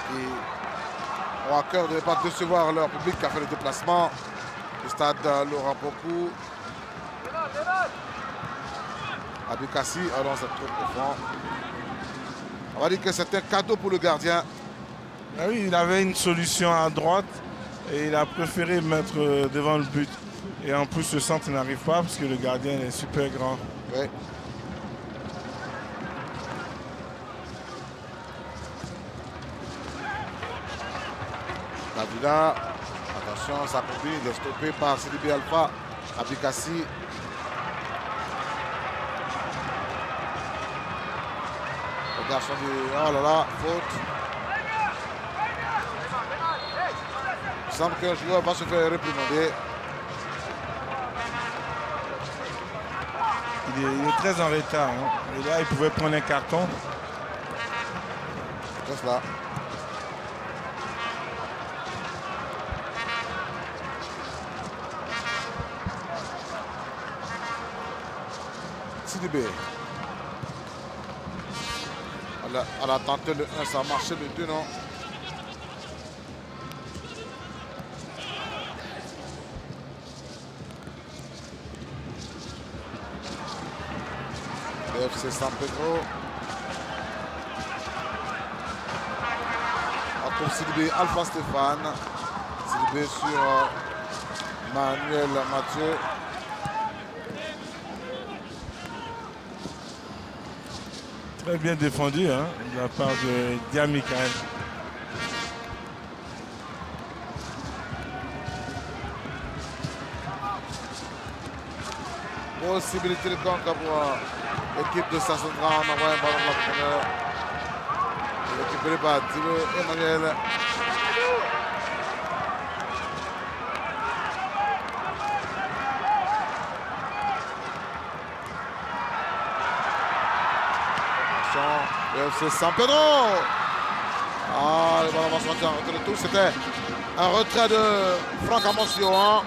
qui ont à cœur de ne pas décevoir leur public qui a fait le déplacement. Le stade Laurent Pocou. Abukassi, alors c'est trop profond. On va dire que c'est un cadeau pour le gardien. Ah oui, il avait une solution à droite et il a préféré mettre devant le but. Et en plus, le centre n'arrive pas parce que le gardien est super grand. Oui. Davila, attention, ça continue, il est stoppé par Sidibé Alpha, Abukassi. Le garçon dit, oh là là, faute. Il semble qu'un joueur va se faire réprimander. Il est très en retard. Hein. Et là, il pouvait prendre un carton. C'est cela. Sidibé. Elle a tenté le 1, ça a marché, le 2 non. Le FC San Pedro. On trouve Sidibé Alpha Stéphane. Sidibé sur Manuel Mathieu. Très bien défendu hein, de la part de Diamikael. Possibilité de contre pour l'équipe de Sassandra. On envoie un ballon de la première. Récupéré par Dilo Emmanuel. C'est San Pedro. Ah, le ballon va sortir en retrait de tout. C'était un retrait de Franck Amosio. Hein.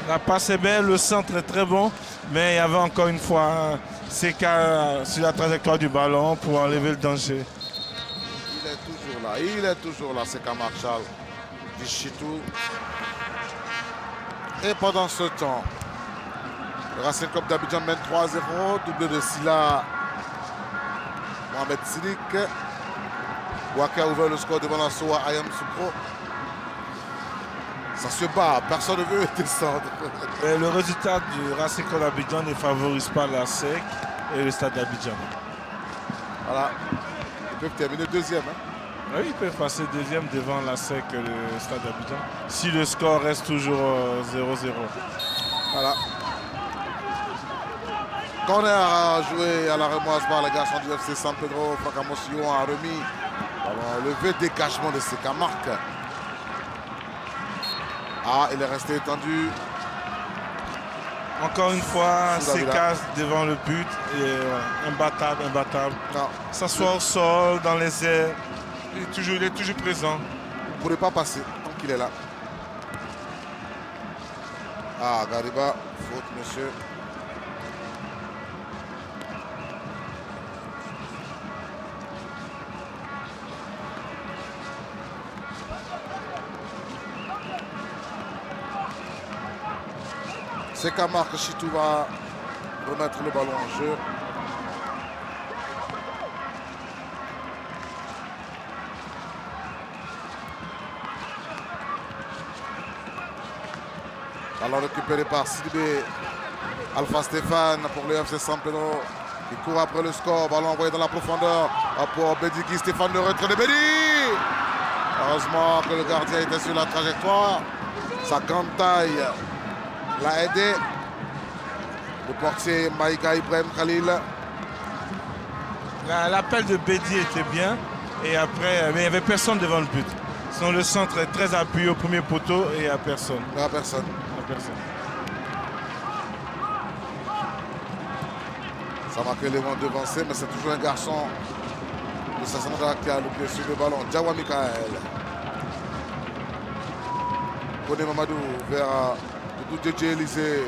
La passe est belle, le centre est très bon, mais il y avait encore une fois Seka sur la trajectoire du ballon pour enlever le danger. Il est toujours là, Seka Marshall du Chitou. Et pendant ce temps, le Racing Club d'Abidjan mène 3-0, doublé de Silla Mohamed Sidik. Waka a ouvert le score devant la Soa Ayam Soukro. Ça se bat, personne ne veut descendre. Et le résultat du Racing Club d'Abidjan ne favorise pas la SEC et le stade d'Abidjan. Voilà, ils peuvent terminer deuxième. Hein. Oui, ils peuvent passer deuxième devant la SEC et le stade d'Abidjan. Si le score reste toujours 0-0. Voilà. Corner a joué à la remoise par les garçons du FC San Pedro. Franck Amosio a remis. Alors, levé dégagement de Seka Marc. Ah, il est resté étendu. Encore une fois, Seka devant le but. Et, imbattable. Non. S'assoit au sol, dans les airs. Il est toujours présent. Vous ne pourrez pas passer tant qu'il est là. Ah, Gariba, faute, monsieur. Seka Marc Chitou va remettre le ballon en jeu. Ballon récupéré par Sidibé. Alpha Stéphane pour le FC San Pedro qui court après le score. Ballon envoyé dans la profondeur pour Bediki. Stéphane, le retrait de Bedi. Heureusement que le gardien était sur la trajectoire. Sa grande taille l'a aidé. Le portier Maïga Ibrahim Khalil. L'appel de Bedi était bien. Et après, mais il n'y avait personne devant le but. Sinon, le centre est très appuyé au premier poteau et il n'y a personne. Il n'y a personne. Ça marque l'élément devancé, mais c'est toujours un garçon de Sassandra qui a le pied sur le ballon. Diawa Mikael. Koné Mamadou vers Doudou DJ Élysée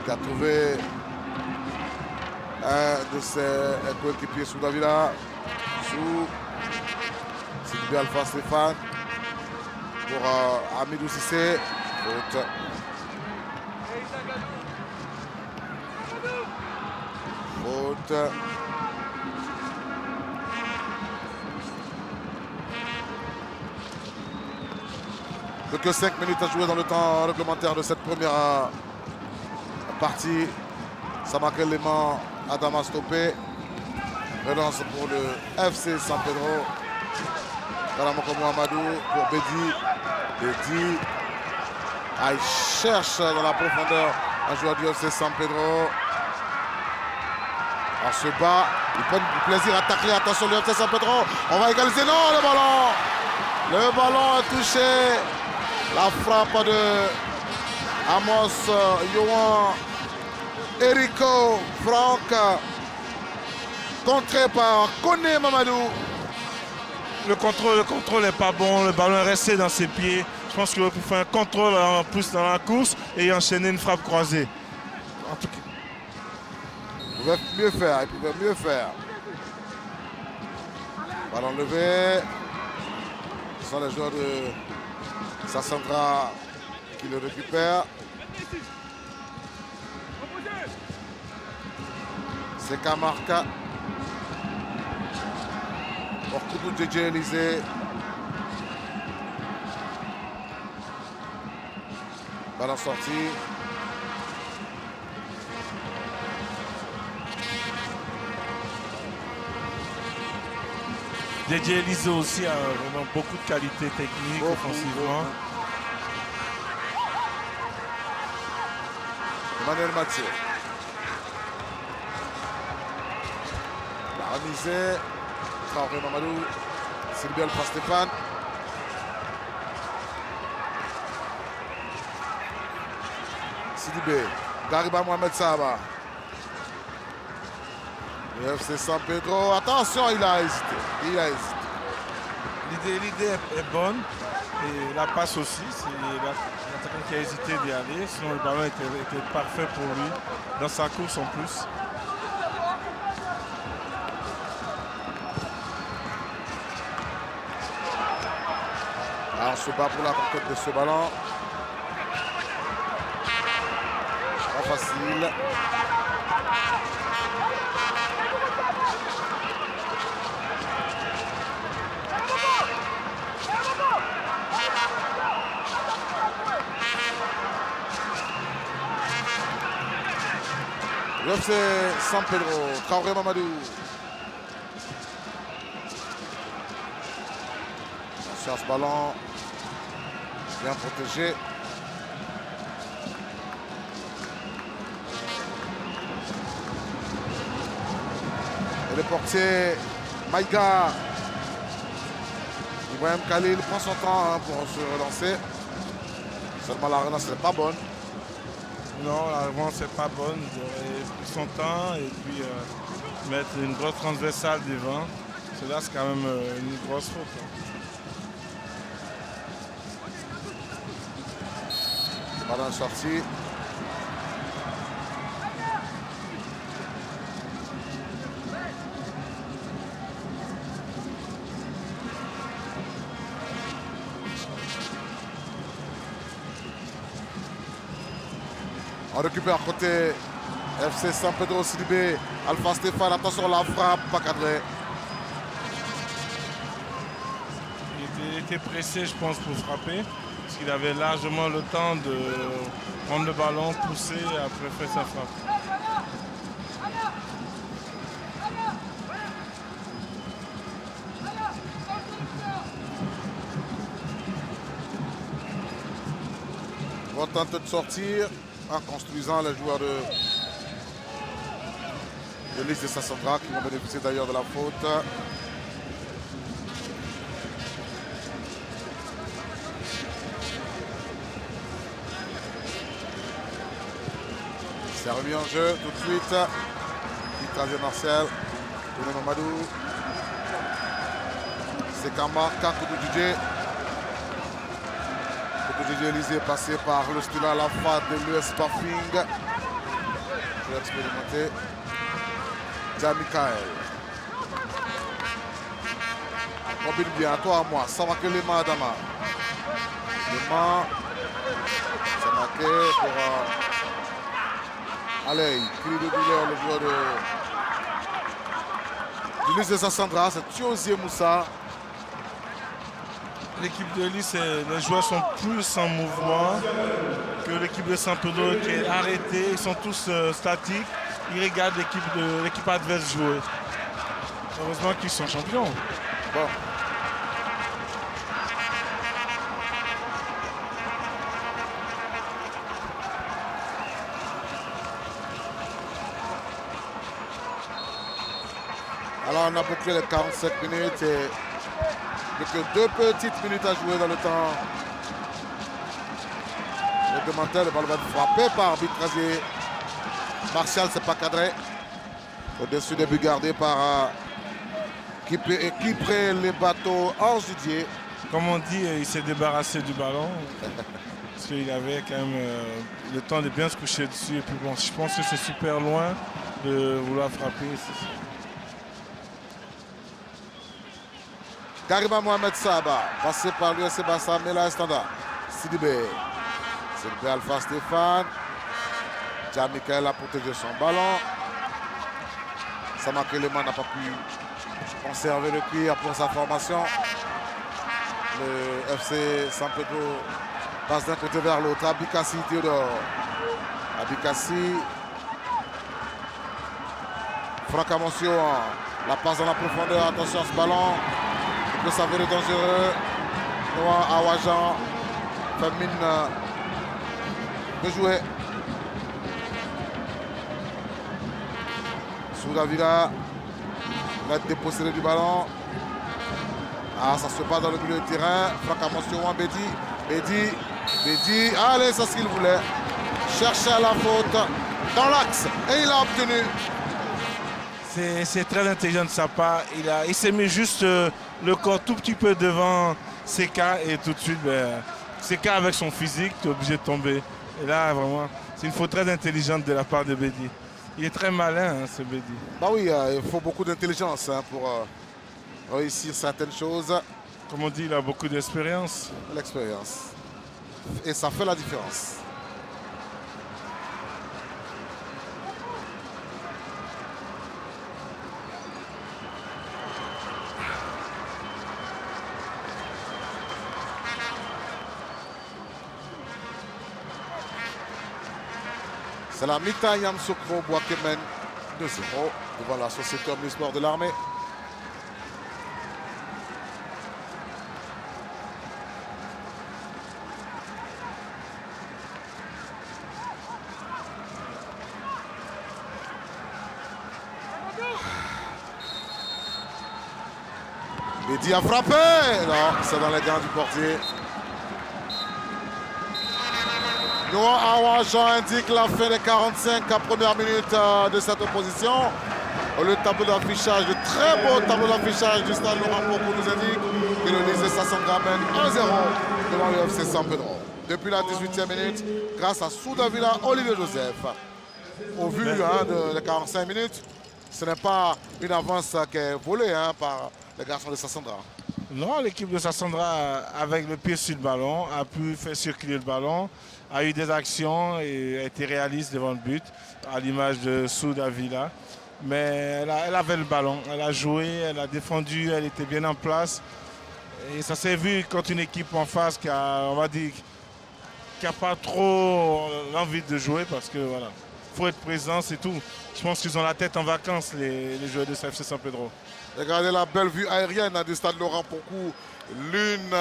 qui a trouvé un de ses coéquipiers sous Davila. Sous Sylvie Alpha Stéphane pour Amidou Sissé. Faute. Plus que 5 minutes à jouer dans le temps réglementaire de cette première partie. Samakel Léman, Adama stoppé. Relance pour le FC San Pedro. Karamoko Mohamedou pour Bedi. Bedi. Il cherche dans la profondeur un joueur du FC San Pedro. On se bat, il prend du plaisir à tacler. Attention, le FC San Pedro. On va égaliser. Non, le ballon. Le ballon a touché. La frappe de Amos Yohan. Erico Franck. Contré par Koné Mamadou. Le contrôle n'est pas bon. Le ballon est resté dans ses pieds. Je pense qu'il aurait pu faire un contrôle en plus dans la course et enchaîner une frappe croisée. En tout cas. Il pouvait mieux faire. Ballon levé. Ce sont les joueurs de Sassandra qui le récupèrent. C'est Kamarka. Pour Koudou DJ Élysée. Ballon sorti. DJ Élysée aussi a vraiment beaucoup de qualité technique offensivement. Emmanuel Mathieu. La remise. Traoré Mamadou. Sylvie Alpha Stéphane. Sidibé. Dariba Mohamed Sahaba. Le FC San Pedro. Attention, il a hésité. L'idée est bonne. Et la passe aussi. C'est l'attaquant qui a hésité d'y aller. Sinon, le ballon était parfait pour lui. Dans sa course en plus. Alors, on se bat pour la conquête de ce ballon. Pas facile. Le FC San Pedro, Traoré Mamadou. Attention à ce ballon. Bien protégé. Et le portier Maïga. Ibrahim Khalil prend son temps pour se relancer. Seulement la relance n'est pas bonne. Non, la relance n'est pas bonne. Il aurait pris son temps et puis mettre une grosse transversale devant. Cela, c'est quand même une grosse faute. Ballon sorti. On récupère côté FC San Pedro Sidibé. Alpha Stéphane, attention la frappe, pas cadré. Il était pressé, je pense, pour frapper. Parce qu'il avait largement le temps de prendre le ballon, pousser et après faire sa frappe. On tente de sortir en construisant les joueurs de l'Is de Sassandra qui vont bénéficier d'ailleurs de la faute. C'est remis en jeu tout de suite. Vitrasier Martial, Tourné Mamadou. C'est Kama, Kakoudou DJ. DJ Élysée passé par le Stula à la fin de l'US Parfing. Je vais expérimenter. Jamikael. Combine bien, toi à moi. Ça marque les mains à Dama. Les mains. Ça marque pour. Allez, cri de douleur, le joueur de l'US de Sassandra. C'est Thiozier Moussa. L'équipe de Lys, les joueurs sont plus en mouvement que l'équipe de San Pedro qui est arrêtée. Ils sont tous statiques. Ils regardent l'équipe adverse jouer. Heureusement qu'ils sont champions. Bon. Alors on a bouclé les 45 minutes et que 2 petites minutes à jouer dans le temps. Le Demantel, le ballon va être frappé par Vitrasier. Martial, c'est pas cadré. Au-dessus des buts gardés par qui prend les bateaux Ange Didier. Comme on dit, il s'est débarrassé du ballon. Parce qu'il avait quand même le temps de bien se coucher dessus. Et puis bon, je pense que c'est super loin de vouloir frapper. Karima Mohamed Saba, passé par l'USC Bassa, mais là, standard. Sidibé. Sidibé Alpha Stéphane. Jamikael a protégé son ballon. Sama Keleman n'a pas pu conserver le cuir pour sa formation. Le FC San Pedro passe d'un côté vers l'autre. Abikassi Théodore. Abikassi. Franck Amoncio. La passe dans la profondeur. Attention à ce ballon. Il peut s'avérer dangereux. Noah Awajan. Famine de jouer. Soudavila. Va être dépossédé du ballon. Ah, ça se passe dans le milieu de terrain. Franck Amoncio, Bédi. Bédi. Allez, c'est ce qu'il voulait. Chercher la faute dans l'axe. Et il a obtenu. C'est très intelligent de sa part. Il s'est mis juste le corps tout petit peu devant Seka et tout de suite, Seka avec son physique, tu es obligé de tomber. Et là, vraiment, c'est une faute très intelligente de la part de Bédi. Il est très malin, hein, ce Bédi. Bah oui, il faut beaucoup d'intelligence pour réussir certaines choses. Comme on dit, il a beaucoup d'expérience. L'expérience. Et ça fait la différence. C'est la mi-temps, Yamsoukro Boakemen 2-0 devant la Société Omnisport de l'Armée. Bédi a frappé. Non, c'est dans les gants du portier. Noah Awajan indique la fin des 45 à première minute de cette opposition. Le tableau d'affichage, le très beau tableau d'affichage du stade Laurent Pocou nous indique que le lycée Sassandra mène 1-0 devant le FC San Pedro. Depuis la 18e minute, grâce à Soudavila Olivier Joseph. Au vu des 45 minutes, ce n'est pas une avance qui est volée par les garçons de Sassandra. Non, l'équipe de Sassandra, avec le pied sur le ballon, a pu faire circuler le ballon, a eu des actions et a été réaliste devant le but, à l'image de Souda Villa. Mais elle avait le ballon, elle a joué, elle a défendu, elle était bien en place. Et ça s'est vu contre une équipe en face qui a, on va dire, qui n'a pas trop l'envie de jouer parce que voilà, faut être présent, c'est tout. Je pense qu'ils ont la tête en vacances, les joueurs de FC San Pedro. Regardez la belle vue aérienne du stade Laurent Poncou, l'une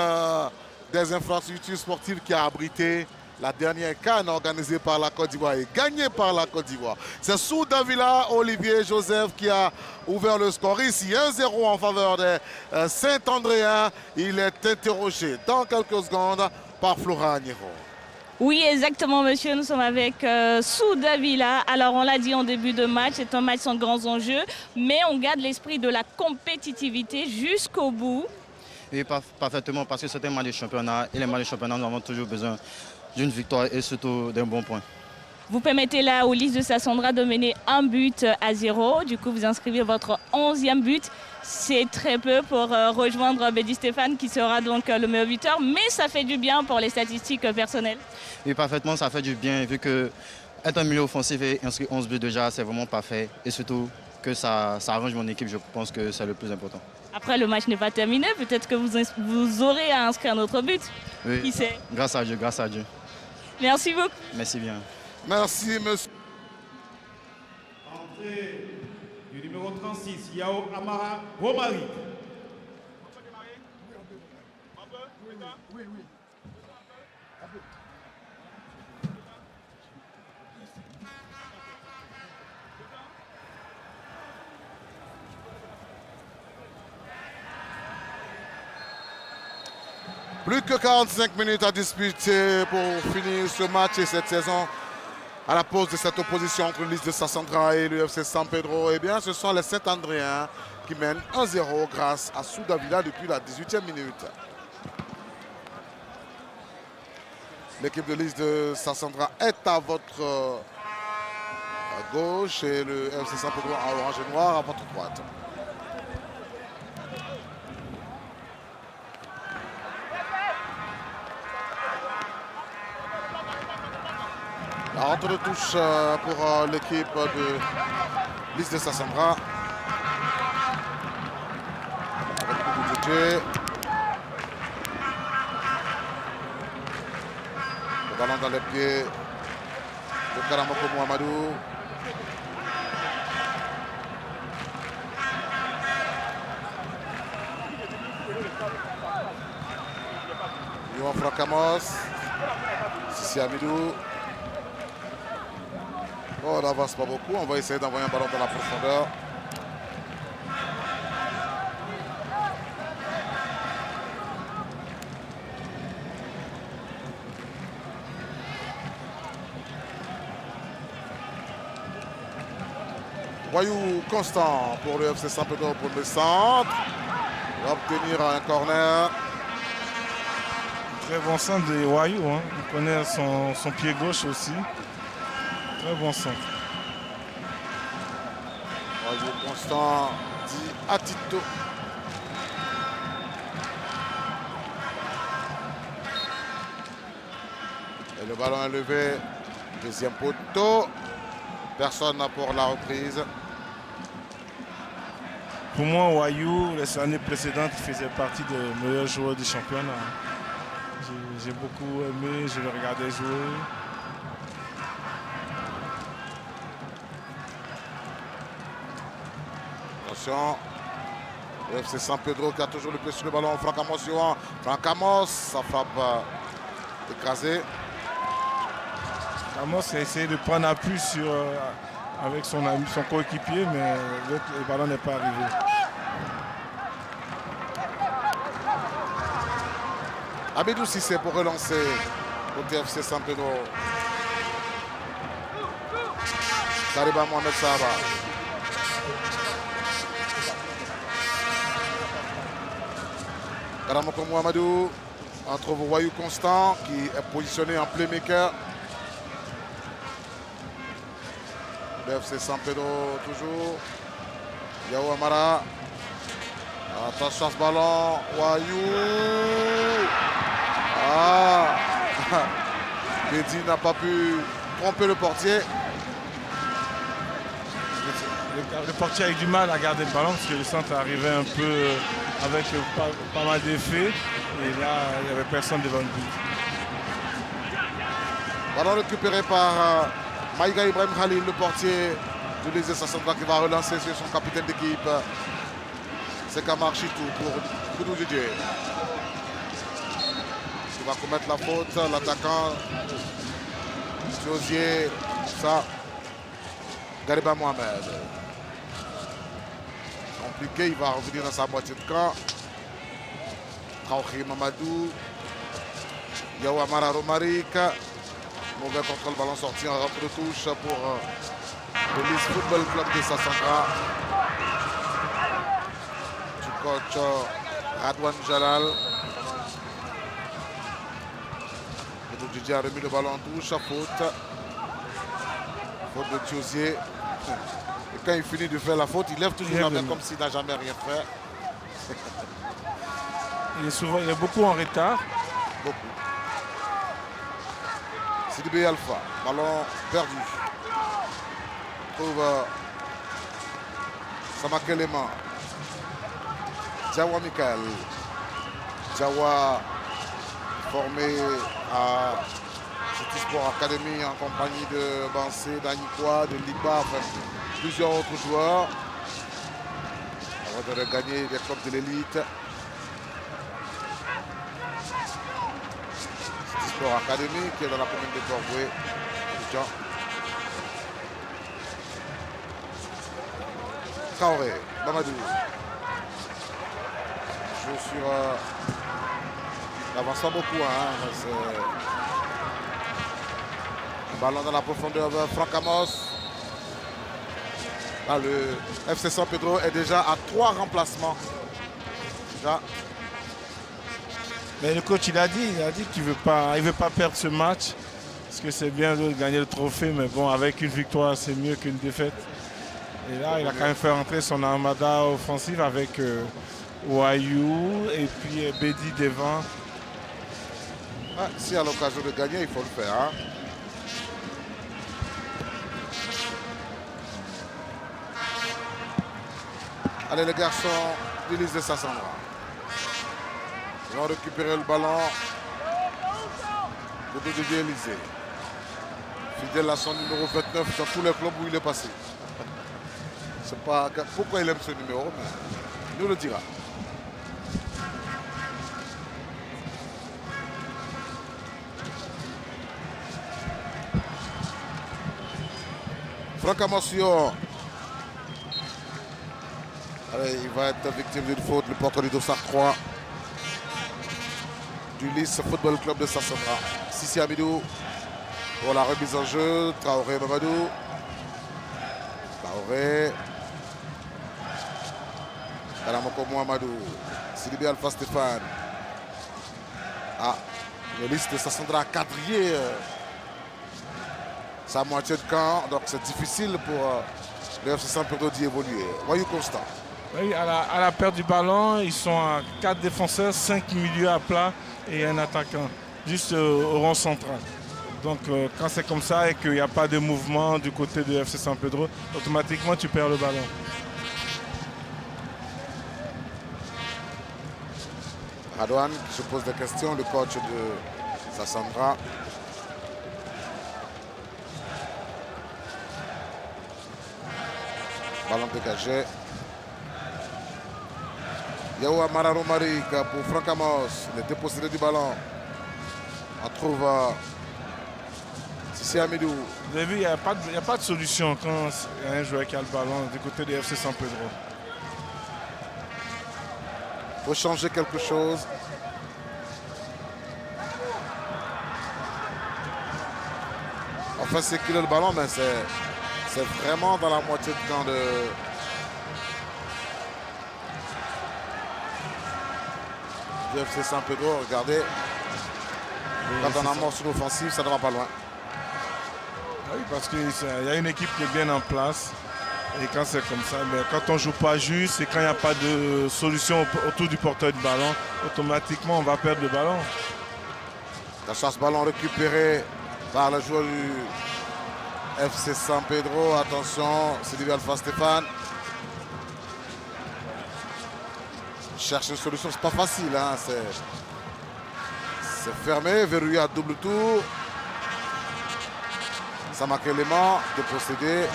des infrastructures sportives qui a abrité la dernière CAN organisée par la Côte d'Ivoire et gagnée par la Côte d'Ivoire. C'est Souda Villa, Olivier Joseph qui a ouvert le score ici, 1-0 en faveur des Saint-Andréens. Il est interrogé dans quelques secondes par Florent Agnero. Oui, exactement, monsieur. Nous sommes avec Souda Villa. Alors, on l'a dit en début de match, c'est un match sans grands enjeux, mais on garde l'esprit de la compétitivité jusqu'au bout. Oui, parfaitement, parce que c'est un match de championnat. Et les matchs de championnat, nous avons toujours besoin d'une victoire et surtout d'un bon point. Vous permettez là aux Lys de Sassandra de mener 1-0. Du coup, vous inscrivez votre 11e but. C'est très peu pour rejoindre Bédi Stéphane qui sera donc le meilleur buteur, mais ça fait du bien pour les statistiques personnelles. Oui, parfaitement, ça fait du bien vu que être un milieu offensif et inscrire 11 buts déjà, c'est vraiment parfait. Et surtout que ça arrange mon équipe, je pense que c'est le plus important. Après, le match n'est pas terminé. Peut-être que vous aurez à inscrire un autre but. Oui, qui sait? Grâce à Dieu, grâce à Dieu. Merci beaucoup. Merci bien. Merci, monsieur. Entrée du numéro 36, Yao Amara Romari. Plus que 45 minutes à disputer pour finir ce match et cette saison. À la pause de cette opposition entre l'Lys de Sassandra et le FC San Pedro, eh bien, ce sont les Saint-Andréens qui mènent 1-0 grâce à Souda Villa depuis la 18e minute. L'équipe de l'Lys de Sassandra est à votre gauche et le FC San Pedro en orange et noir à votre droite. La rentre de touche pour l'équipe de Lys de Sassandra. Avec beaucoup de jeu. Le ballon dans les pieds de Karamoko Mohamedou. Yohan Fracamos. Sissi Amidou. Oh, on n'avance pas beaucoup. On va essayer d'envoyer un ballon dans la profondeur. Wayou Constant pour le FC San Pedro pour le centre. Il va obtenir un corner. Très bon centre de Wayou, hein. Il connaît son pied gauche aussi. Très bon centre. Wayou Constant dit à Tito. Et le ballon est levé. Deuxième poteau. Personne pour la reprise. Pour moi, Wayou, les années précédentes, il faisait partie des meilleurs joueurs du championnat. J'ai beaucoup aimé, je le regardais jouer. Attention. Le FC San Pedro qui a toujours le pied sur le ballon. Francamos, Yohan. Francamos, sa frappe écrasée. Ramos a essayé de prendre appui avec son coéquipier, mais le ballon n'est pas arrivé. Abidou Cissé pour relancer côté FC San Pedro. Sariba Mohamed Sahaba. Karamoko Mohamedou entre Wayou Constant qui est positionné en playmaker. Le FC San Pedro toujours. Yao Amara. Attention à ce ballon. Wayou. Ah. Bédi n'a pas pu tromper le portier. Le portier a eu du mal à garder le ballon parce que le centre arrivait un peu avec pas mal d'effets. Et là, il n'y avait personne devant le but. Ballon récupéré par Maïga Ibrahim Khalil, le portier de l'Is de Sassandra qui va relancer sur son capitaine d'équipe. C'est Kamar Chitou pour Koudou Didier. Il va commettre la faute, l'attaquant Josier, ça, Gariba Mohamed. Compliqué, il va revenir dans sa moitié de camp. Traoré Mamadou, Yawa Mara Romaric. Mauvais contrôle, ballon sorti en rampe de touche pour le Lys Football Club de Sassandra. Du coach Radwan Jalal. Didier a remis le ballon en touche, faute. Faute de Thiosier. Et quand il finit de faire la faute, il lève toujours la main comme s'il n'a jamais rien fait. Il est beaucoup en retard. Beaucoup. Sidibé Alpha, ballon perdu. On trouve Samake Lema. Jawa Michael. Jawa formé à City Sport Academy en compagnie de Bansé, d'Anikwa, de Liba, enfin, plusieurs autres joueurs. Avant de gagner des clubs de l'élite. City Sport Academy qui est dans la commune de Corvoué. Traoré, Mamadou. Joue sur... il n'avance pas beaucoup. Ballon dans la profondeur vers Franck Amos. Là, le FC San Pedro est déjà à 3 remplacements. Déjà. Mais le coach, il a dit qu'il veut pas perdre ce match. Parce que c'est bien de gagner le trophée, mais bon, avec une victoire, c'est mieux qu'une défaite. Et là, il a quand même fait rentrer son armada offensive avec Wayou et puis Bédi devant. Ah, si à l'occasion de gagner, il faut le faire. Hein. Allez les garçons du Lys de Sassandra. Ils vont récupérer le ballon de Didier Élysée. Fidèle à son numéro 29 dans tous les clubs où il est passé. Je ne sais pas pourquoi il aime ce numéro, mais il nous le dira. Franck Amosio. Allez, il va être victime d'une faute, le porteur du dossard 3 du Lys Football Club de Sassandra. Sissi Amidou pour la remise en jeu. Traoré Mamadou. Traoré. Kalamoko Mohamadou. Sidibé Alpha Stéphane. Ah, le Lys de Sassandra a quadrillé sa moitié de camp, donc c'est difficile pour le FC San Pedro d'y évoluer. Voyez Constant. Oui, à la perte du ballon, ils sont à 4 défenseurs, 5 milieux à plat et un attaquant, juste au rond central. Donc quand c'est comme ça et qu'il n'y a pas de mouvement du côté de FC San Pedro, automatiquement tu perds le ballon. Radouane qui se pose des questions, le coach de Sassandra. Ballon dégagé. Yawa Mara Romaric pour Franck Amos, le dépossédé du ballon. On trouve Sissi Amidou. Vous avez vu, il n'y a pas de solution quand il y a un joueur qui a le ballon du côté de FC San Pedro. Il faut changer quelque chose. Enfin, c'est qu'il a le ballon, mais c'est vraiment dans la moitié de camp de... du FC San Pedro. Regardez, quand on amorce une offensive, ça ne va pas loin. Oui, parce qu'il y a une équipe qui est bien en place. Et quand c'est comme ça, mais quand on ne joue pas juste et quand il n'y a pas de solution autour du porteur du ballon, automatiquement on va perdre le ballon. La chasse ballon récupérée par le joueur du FC San Pedro. Attention, Sidi Alpha Stéphane. Cherche une solution, c'est pas facile. Hein. C'est fermé, verrouillé à double tour. Ça marque l'élément de procéder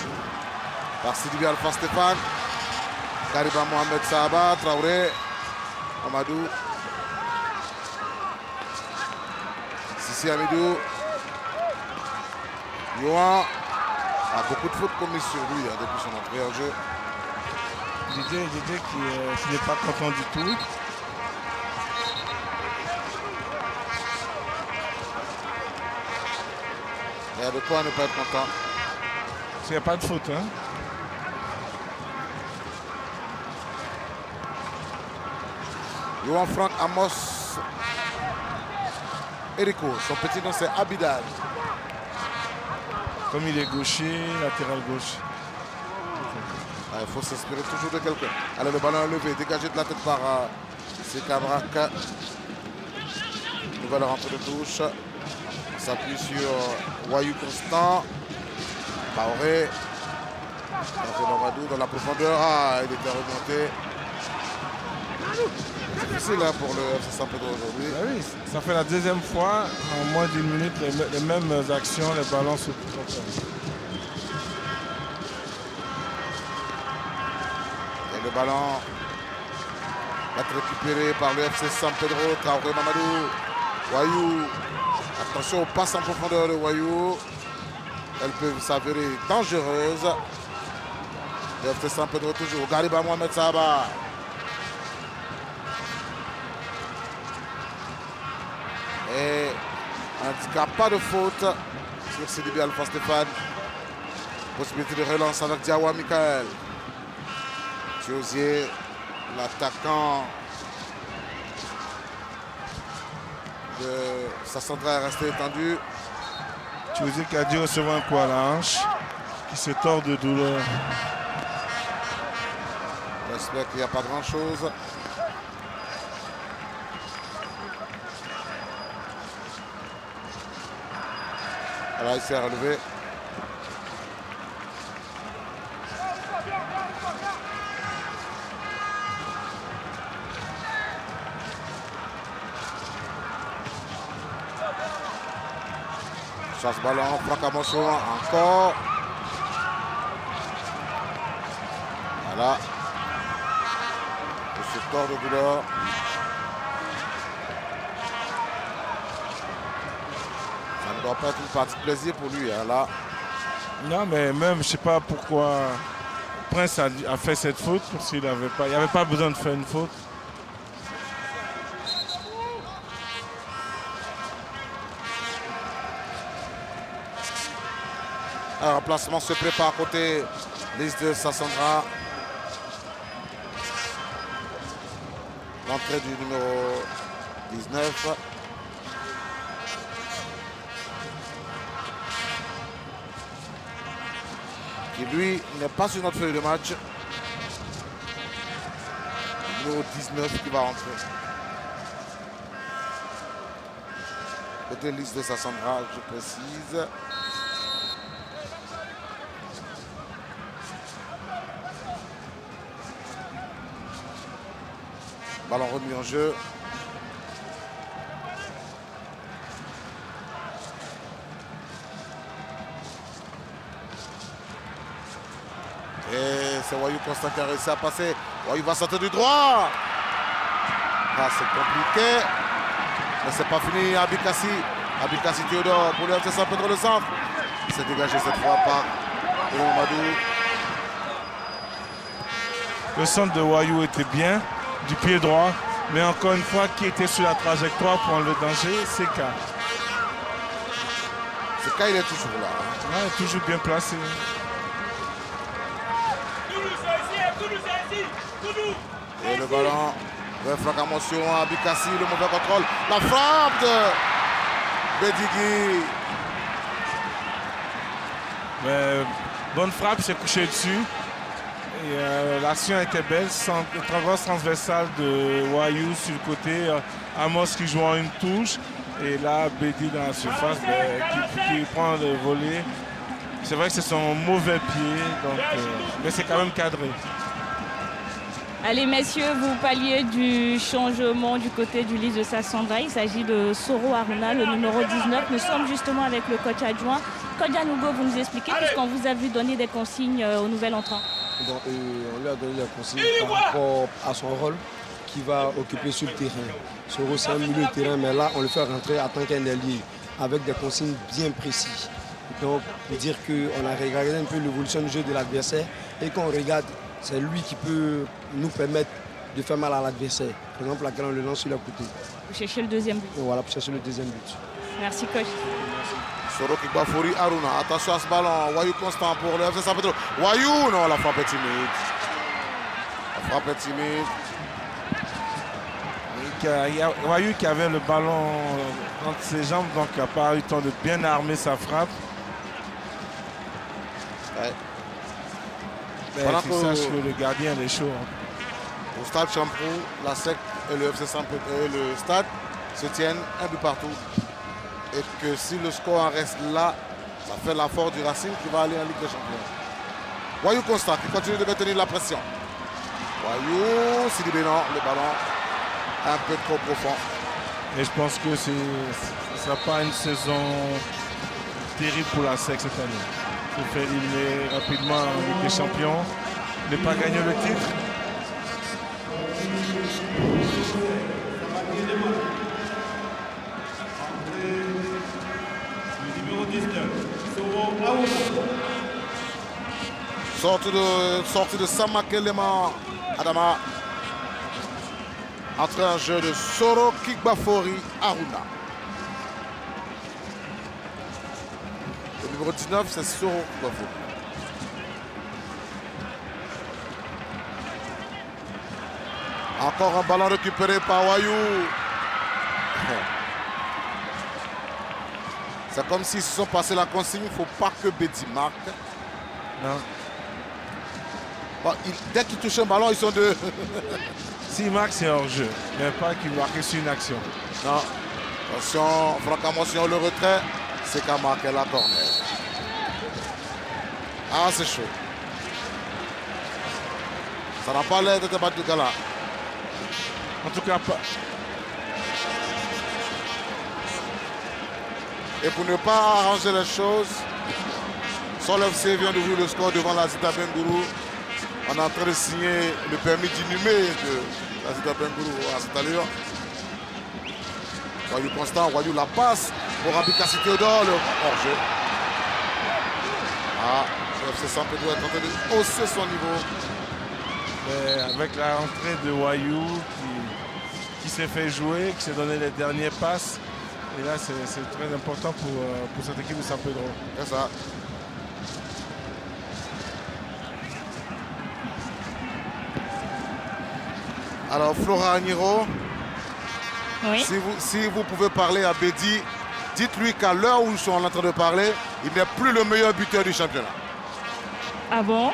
par Sidi Alpha Stéphane. Kariba Mohamed Sahaba, Traoré, Amadou. Sissi Amidou. Yohan a beaucoup de fautes commises sur lui depuis son entrée en jeu. Didier qui n'est pas content du tout. Il y a de quoi ne pas être content. Il n'y a pas de faute. Hein? Yohan Franck Amos Eriko. Son petit nom c'est Abidal. Comme il est gaucher, latéral gauche. Il faut s'inspirer toujours de quelqu'un. Allez, le ballon est levé, dégagé de la tête par Sekabrak. Nouvelle rentrée de touche. On s'appuie sur Wayou Constant. Traoré. Mamadou dans la profondeur. Ah, il était remonté. C'est difficile hein, pour le FC San Pedro aujourd'hui. Ah oui, ça fait la deuxième fois en moins d'une minute les mêmes actions, les ballons sur le porteur. Le ballon va être récupéré par le FC San Pedro. Traoré Mamadou. Wayou. Attention aux passes en profondeur de Wayou. Elles peuvent s'avérer dangereuses. Le FC San Pedro toujours. Gariba Mohamed Sahaba. Et en tout cas, pas de faute sur Sidi Alpha Stéphane. Possibilité de relance avec Diawa Michael. Josier, l'attaquant de Sassandra est resté étendu. Josier qui a dû recevoir un coup à la hanche, qui se tord de douleur. J'espère qu'il n'y a pas grand-chose. Alors il s'est relevé. Chasse ballon, Franck Amos encore. Voilà. Il se tord de douleur. Ça ne doit pas être une partie de plaisir pour lui. Hein, là. Non, mais même, je ne sais pas pourquoi Prince a fait cette faute, parce qu'il n'avait pas besoin de faire une faute. Un remplacement se prépare à côté liste de Sassandra. L'entrée du numéro 19. Qui lui n'est pas sur notre feuille de match. Le numéro 19 qui va rentrer. Côté liste de Sassandra, je précise. Ballon remis en jeu. Et c'est Wayou Constant qui a réussi à passer. Wayou va sortir du droit. Ah, c'est compliqué. Mais c'est pas fini. Abikassi. Abikassi Théodore pour le FC San Pedro le centre. Il s'est dégagé cette fois par Mamadou. Le centre de Wayou était bien, du pied droit. Mais encore une fois, qui était sur la trajectoire pour le danger, c'est K. C'est K, il est toujours là. Ouais, toujours bien placé. Et le ballon, le frappe à motion à Bikassi, le mauvais contrôle. La frappe de Bedigui. Mais bonne frappe, il s'est couché dessus. L'action était belle, traverse transversale de Wayou sur le côté, Amos qui joue en une touche, et là Bédi dans la surface qui prend le volet. C'est vrai que c'est son mauvais pied, donc, mais c'est quand même cadré. Allez messieurs, vous parliez du changement du côté du lys de Sassandra. Il s'agit de Soro Aruna, le numéro 19. Nous sommes justement avec le coach adjoint. Coach Yanougo, vous nous expliquez puisqu'on vous a vu donner des consignes au nouvel entrant. Donc, on lui a donné des consignes par rapport à son rôle qu'il va occuper sur le terrain. Soro, c'est un milieu de terrain, mais là, on le fait rentrer en tant qu'un ailier avec des consignes bien précises. Donc, pour dire qu'on a regardé un peu l'évolution du jeu de l'adversaire et qu'on regarde, c'est lui qui peut nous permettre de faire mal à l'adversaire. Par exemple, là, quand on le lance sur le côté. Pour chercher le deuxième but. Et voilà, pour chercher le deuxième but. Merci coach. Soro Kigbafouri, Aruna. Attention à ce ballon. Wayou constant pour le FC San Pedro. Wayou, non, la frappe est timide. La frappe est timide. Wayou qui avait le ballon entre ses jambes, donc il n'a pas eu le temps de bien armer sa frappe. Ouais. Voilà tu saches que le gardien est chaud. Au stade Champrou, la SEC et le FC San Pedro et le stade se tiennent un but partout. Et que si le score en reste là, ça fait la force du Racing qui va aller en Ligue des Champions. Wayou constate, il continue de maintenir la pression. Wayou, Sidi Bénan, le ballon un peu trop profond. Et je pense que ce ne sera pas une saison terrible pour la SEC cette année. Se fait éliminer rapidement en Ligue des Champions, ne pas gagner le titre. Le numéro 19, Soro Aruna. Sortie de Samakelema Adama. Entre un jeu de Soro Kigbafouri Aruna. Le numéro 19, c'est Soro Kigbafouri. Encore un ballon récupéré par Wayou. C'est comme s'ils se sont passés la consigne. Il ne faut pas que Bédi marque. Non. Bon, dès qu'ils touchent un ballon, ils sont deux. S'il marque, c'est hors jeu, mais pas qu'il marque sur une action. Non. Attention, Franck Amos, le retrait. C'est qu'à marquer la corner. Ah, c'est chaud. Ça n'a pas l'air d'être battu de gala. En tout cas, pas. Et pour ne pas arranger les choses, Sol FC vient d'ouvrir le score devant la Zita Bengourou. On est en train de signer le permis d'inhumer de la Zita Bengourou à cette allure. Wayou constant, Wayou la passe pour Abikassi Théodore, le hors-jeu. Ah, le FC San Pedro est en train de hausser son niveau. Mais avec la rentrée de Wayou qui s'est fait jouer, qui s'est donné les dernières passes. Et là, c'est très important pour cette équipe de San Pedro. C'est ça. Alors, Flora Agniro, Oui. si vous pouvez parler à Bédi, dites-lui qu'à l'heure où ils sont en train de parler, il n'est plus le meilleur buteur du championnat. Ah bon?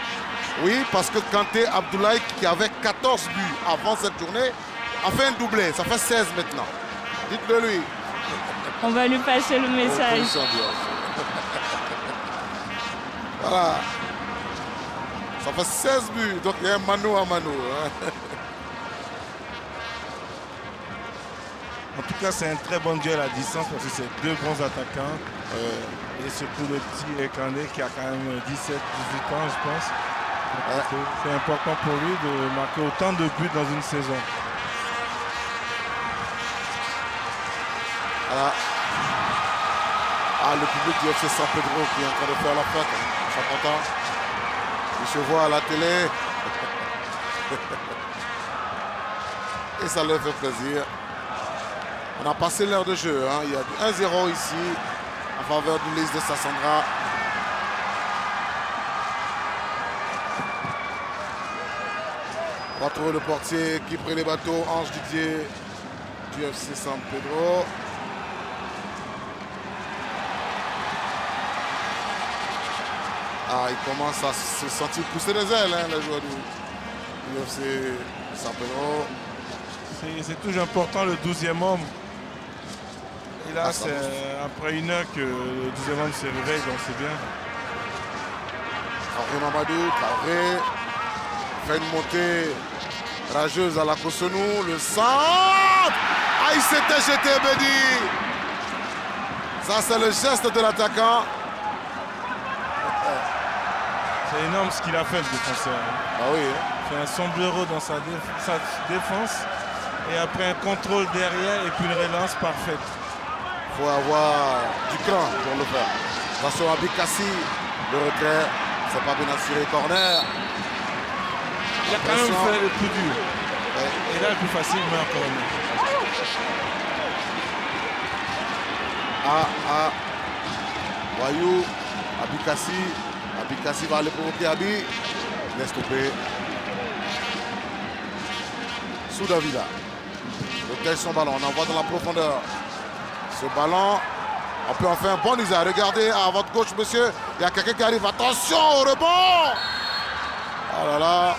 Oui, parce que Kanté Abdoulaye, qui avait 14 buts avant cette journée, a fait un doublé. Ça fait 16 maintenant. Dites-le lui. On va lui passer le message. Voilà. Ça fait 16 buts. Donc il y a un mano à mano. En tout cas, c'est un très bon duel à distance parce que c'est deux bons attaquants. Et surtout le petit Kandé qui a quand même 17-18 ans, je pense. C'est important pour lui de marquer autant de buts dans une saison. Voilà. Ah, le public du FC San Pedro qui est en train de faire la fête. Ils sont contents. Ils se voient à la télé. Et ça leur fait plaisir. On a passé l'heure de jeu. Hein. Il y a 1-0 ici en faveur du lys de Sassandra. On va trouver le portier qui prit les bateaux, Ange Didier du FC San Pedro. Ah, il commence à se sentir pousser les ailes, hein, les joueurs du UFC San Pedro. C'est toujours important le 12e homme. Et là, c'est après 1 heure que le 12e homme se réveille, donc c'est bien. Traoré Mamadou, Traoré fait une montée rageuse à la Cotonou. Le centre. Ah, il s'était jeté, Bédi. Ça, c'est le geste de l'attaquant. C'est énorme ce qu'il a fait, le défenseur. Ah oui. Il fait un sombrero dans sa défense. Et après un contrôle derrière et puis une relance parfaite. Il faut avoir du cran pour le faire. Attention à Bikassi. Le retrait. C'est pas bien assuré. Corner. Il a quand même fait le plus dur. Ouais. Et là, le plus facile, mais encore mieux. Wayou. Abikassi. Abikassi va aller provoquer Abi. Laisse tomber. Soudavila. Protège son ballon. On envoie dans la profondeur. Ce ballon. On peut en faire un bon usage. Regardez à votre gauche, monsieur. Il y a quelqu'un qui arrive. Attention au rebond. Oh là là.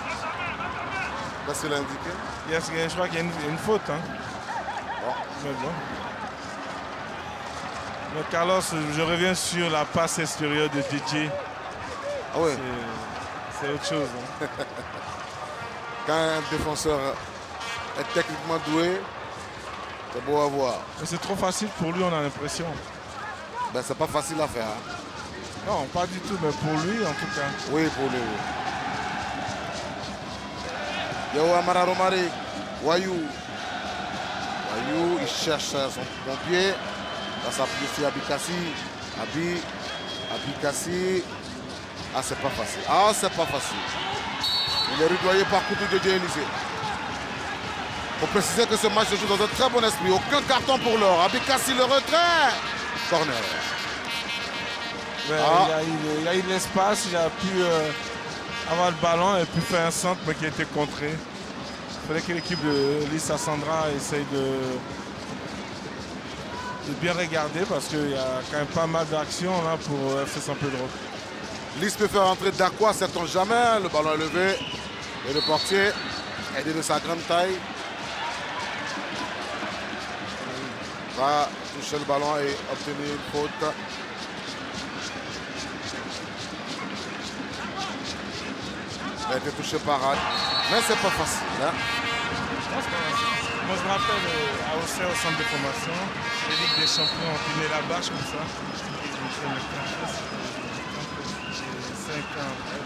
Qu'est-ce qu'il a indiqué? Yes, je crois qu'il y a une faute. Hein. Bon. Mais bon. Mais Carlos, je reviens sur la passe extérieure de DJ. Ah oui. C'est autre chose. Hein. Quand un défenseur est techniquement doué, c'est beau à voir. Mais c'est trop facile pour lui, on a l'impression. Ben, c'est pas facile à faire. Hein. Non, pas du tout, mais pour lui en tout cas. Oui, pour lui. Oui. Yo Amara Romari, Wayou. Wayou, il cherche son bon pied. Va s'appuyer sur Abikassi. Abikassi. Ah, c'est pas facile. Ah, c'est pas facile. Il est rudoyé par Koutou de Élysée. Il faut préciser que ce match se joue dans un très bon esprit. Aucun carton pour l'or. Abikassi, le retrait. Corner. Il a eu l'espace, il a pu avoir le ballon et puis faire un centre mais qui a été contré. Il fallait que l'équipe de Lis Sassandra essaye de bien regarder parce qu'il y a quand même pas mal d'actions là pour FC San Pedro. Lis peut faire entrer Dakwa, sait-on jamais. Le ballon est levé. Et le portier, aidé de sa grande taille, va toucher le ballon et obtenir une faute. Il a été touché par Ad. Mais c'est pas facile. Hein? Moi je me rappelle à Auxerre, au centre de formation, les Ligues des Champions ont tourné la bâche comme ça. Je me suis 5 ans après,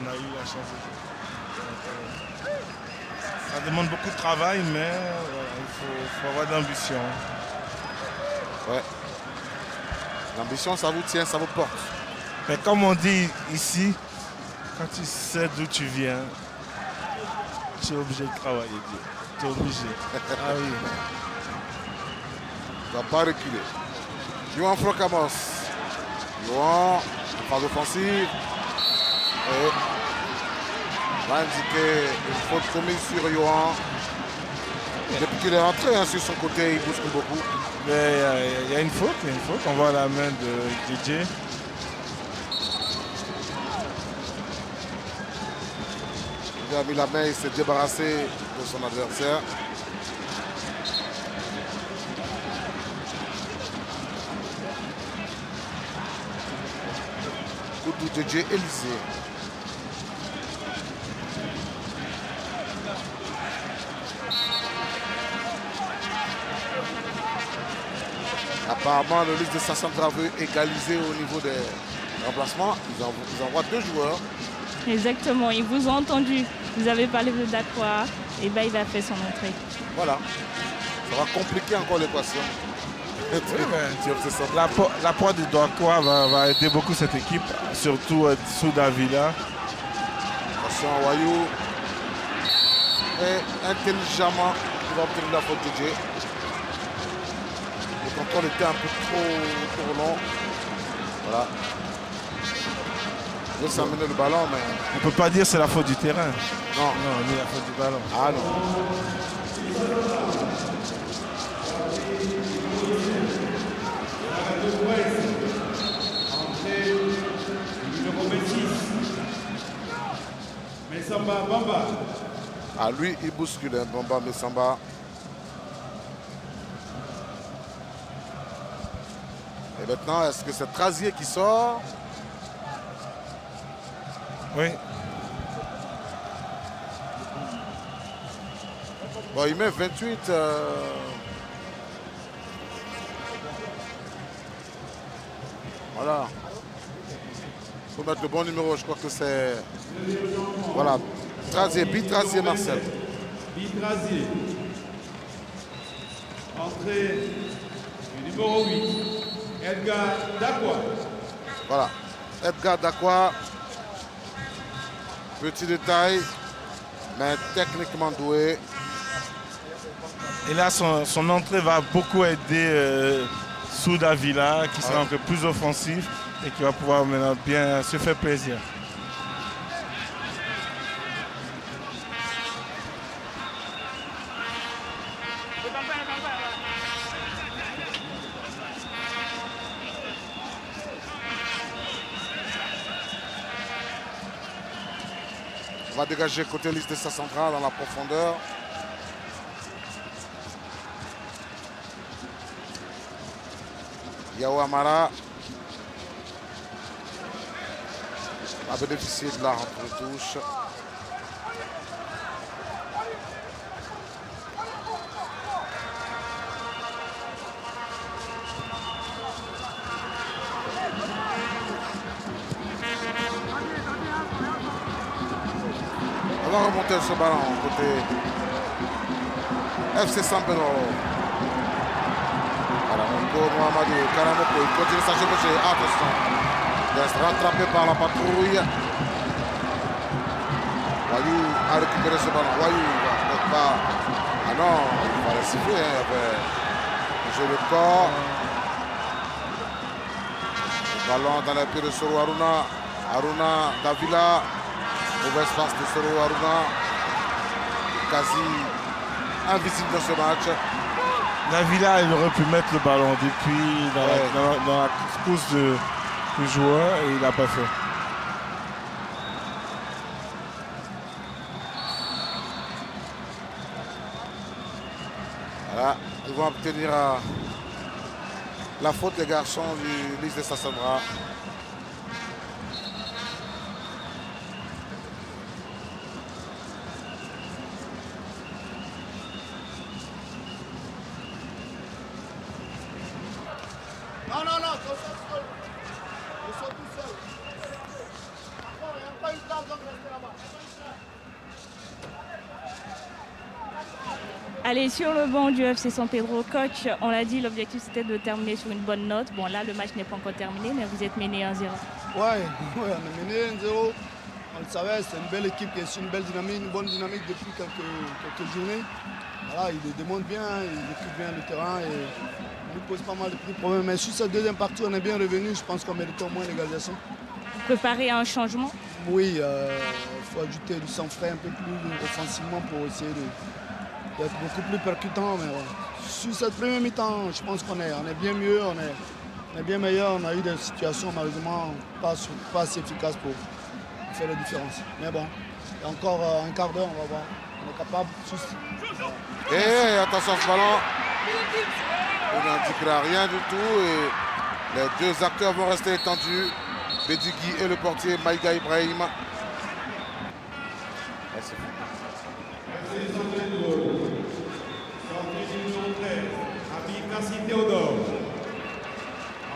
on a eu la chance de jouer. Ça demande beaucoup de travail, mais il faut avoir de l'ambition. Ouais. L'ambition, ça vous tient, ça vous porte. Mais comme on dit ici, quand tu sais d'où tu viens, tu es obligé de travailler. Tu es obligé. Ah oui. Tu ne vas pas reculer. Yohan Frocamos. Yohan, phase offensive. Et va indiquer une faute commise sur Yohan. Depuis qu'il est rentré hein, sur son côté, il bouscule beaucoup. Il y a une faute, On voit la main de DJ. Il a mis la main, il s'est débarrassé de son adversaire. Coup de DJ Élysée. Apparemment, le Lis de Sassandra veut égaliser au niveau des remplacements. Ils envoient 2 joueurs. Exactement, ils vous ont entendu. Vous avez parlé de Dakwa, et ben il a fait son entrée. Voilà. Ça va compliquer encore l'équation. L'apport de Dakwa va aider beaucoup cette équipe, surtout sous Davila. Attention à Wayou. Et intelligemment, il va obtenir la faute de Jay. Le contrôle était un peu trop long. Voilà. Il veut s'amener le ballon, mais... On ne peut pas dire que c'est la faute du terrain. Non. Non, ni la faute du ballon. Ah non. Messamba Bamba. Ah, lui, il bouscule, hein, Bamba Messamba. Et maintenant, est-ce que c'est Trazier qui sort? Oui. Bon, il met 28. Voilà. Il faut mettre le bon numéro, je crois que c'est... Voilà. Trazier, Bitrazier Marcel. Bitrazier. Entrée du numéro 8, Edgar Dakwa. Voilà. Edgar Dakwa. Petit détail, mais techniquement doué. Et là, son entrée va beaucoup aider Souda Villa, qui sera un peu plus offensif et qui va pouvoir maintenant bien se faire plaisir. On va dégager côté liste de sa centrale dans la profondeur. Yao Amara va bénéficier de la rentre-touche. On va remonter ce ballon côté FC San Pedro. Mohamedou Karamoko, il continue sa chevauchée. Attention, il reste rattrapé par la patrouille. Wayou a récupéré ce ballon. Wayou va pas. Ah non, il va le siffler. Il avait jeu de corps. Le ballon dans les pieds de Soro Aruna. Aruna Davila. Mauvaise passe de Soro Aruna. Quasi invisible dans ce match. Davila, il aurait pu mettre le ballon depuis dans la course du joueur et il n'a pas fait. Voilà, ils vont obtenir la faute des garçons du Lys de Sassandra. Allez, sur le banc du FC San Pedro, coach, on l'a dit, l'objectif c'était de terminer sur une bonne note. Bon, là, le match n'est pas encore terminé, mais vous êtes mené 1-0. Ouais, on est mené 1-0. On le savait, c'est une belle équipe qui est sur une belle dynamique, une bonne dynamique depuis quelques journées. Voilà, il démonte bien, il occupe bien le terrain et il nous pose pas mal de petits problèmes. Mais sur cette deuxième partie, on est bien revenu. Je pense qu'on mérite au moins l'égalisation. Vous préparez un changement? Oui, il faut ajouter du sang-frais un peu plus offensivement pour essayer d'être beaucoup plus percutant. Mais ouais. Sur cette première mi-temps, je pense qu'on est bien mieux, on est bien meilleur. On a eu des situations malheureusement pas assez efficaces pour faire la différence. Mais bon, il y a encore un quart d'heure, on va voir. On est capable. Et attention à ce ballon. Il n'indiquera rien du tout et les deux acteurs vont rester étendus. Bedigui et le portier Maïga Ibrahim. Théodore.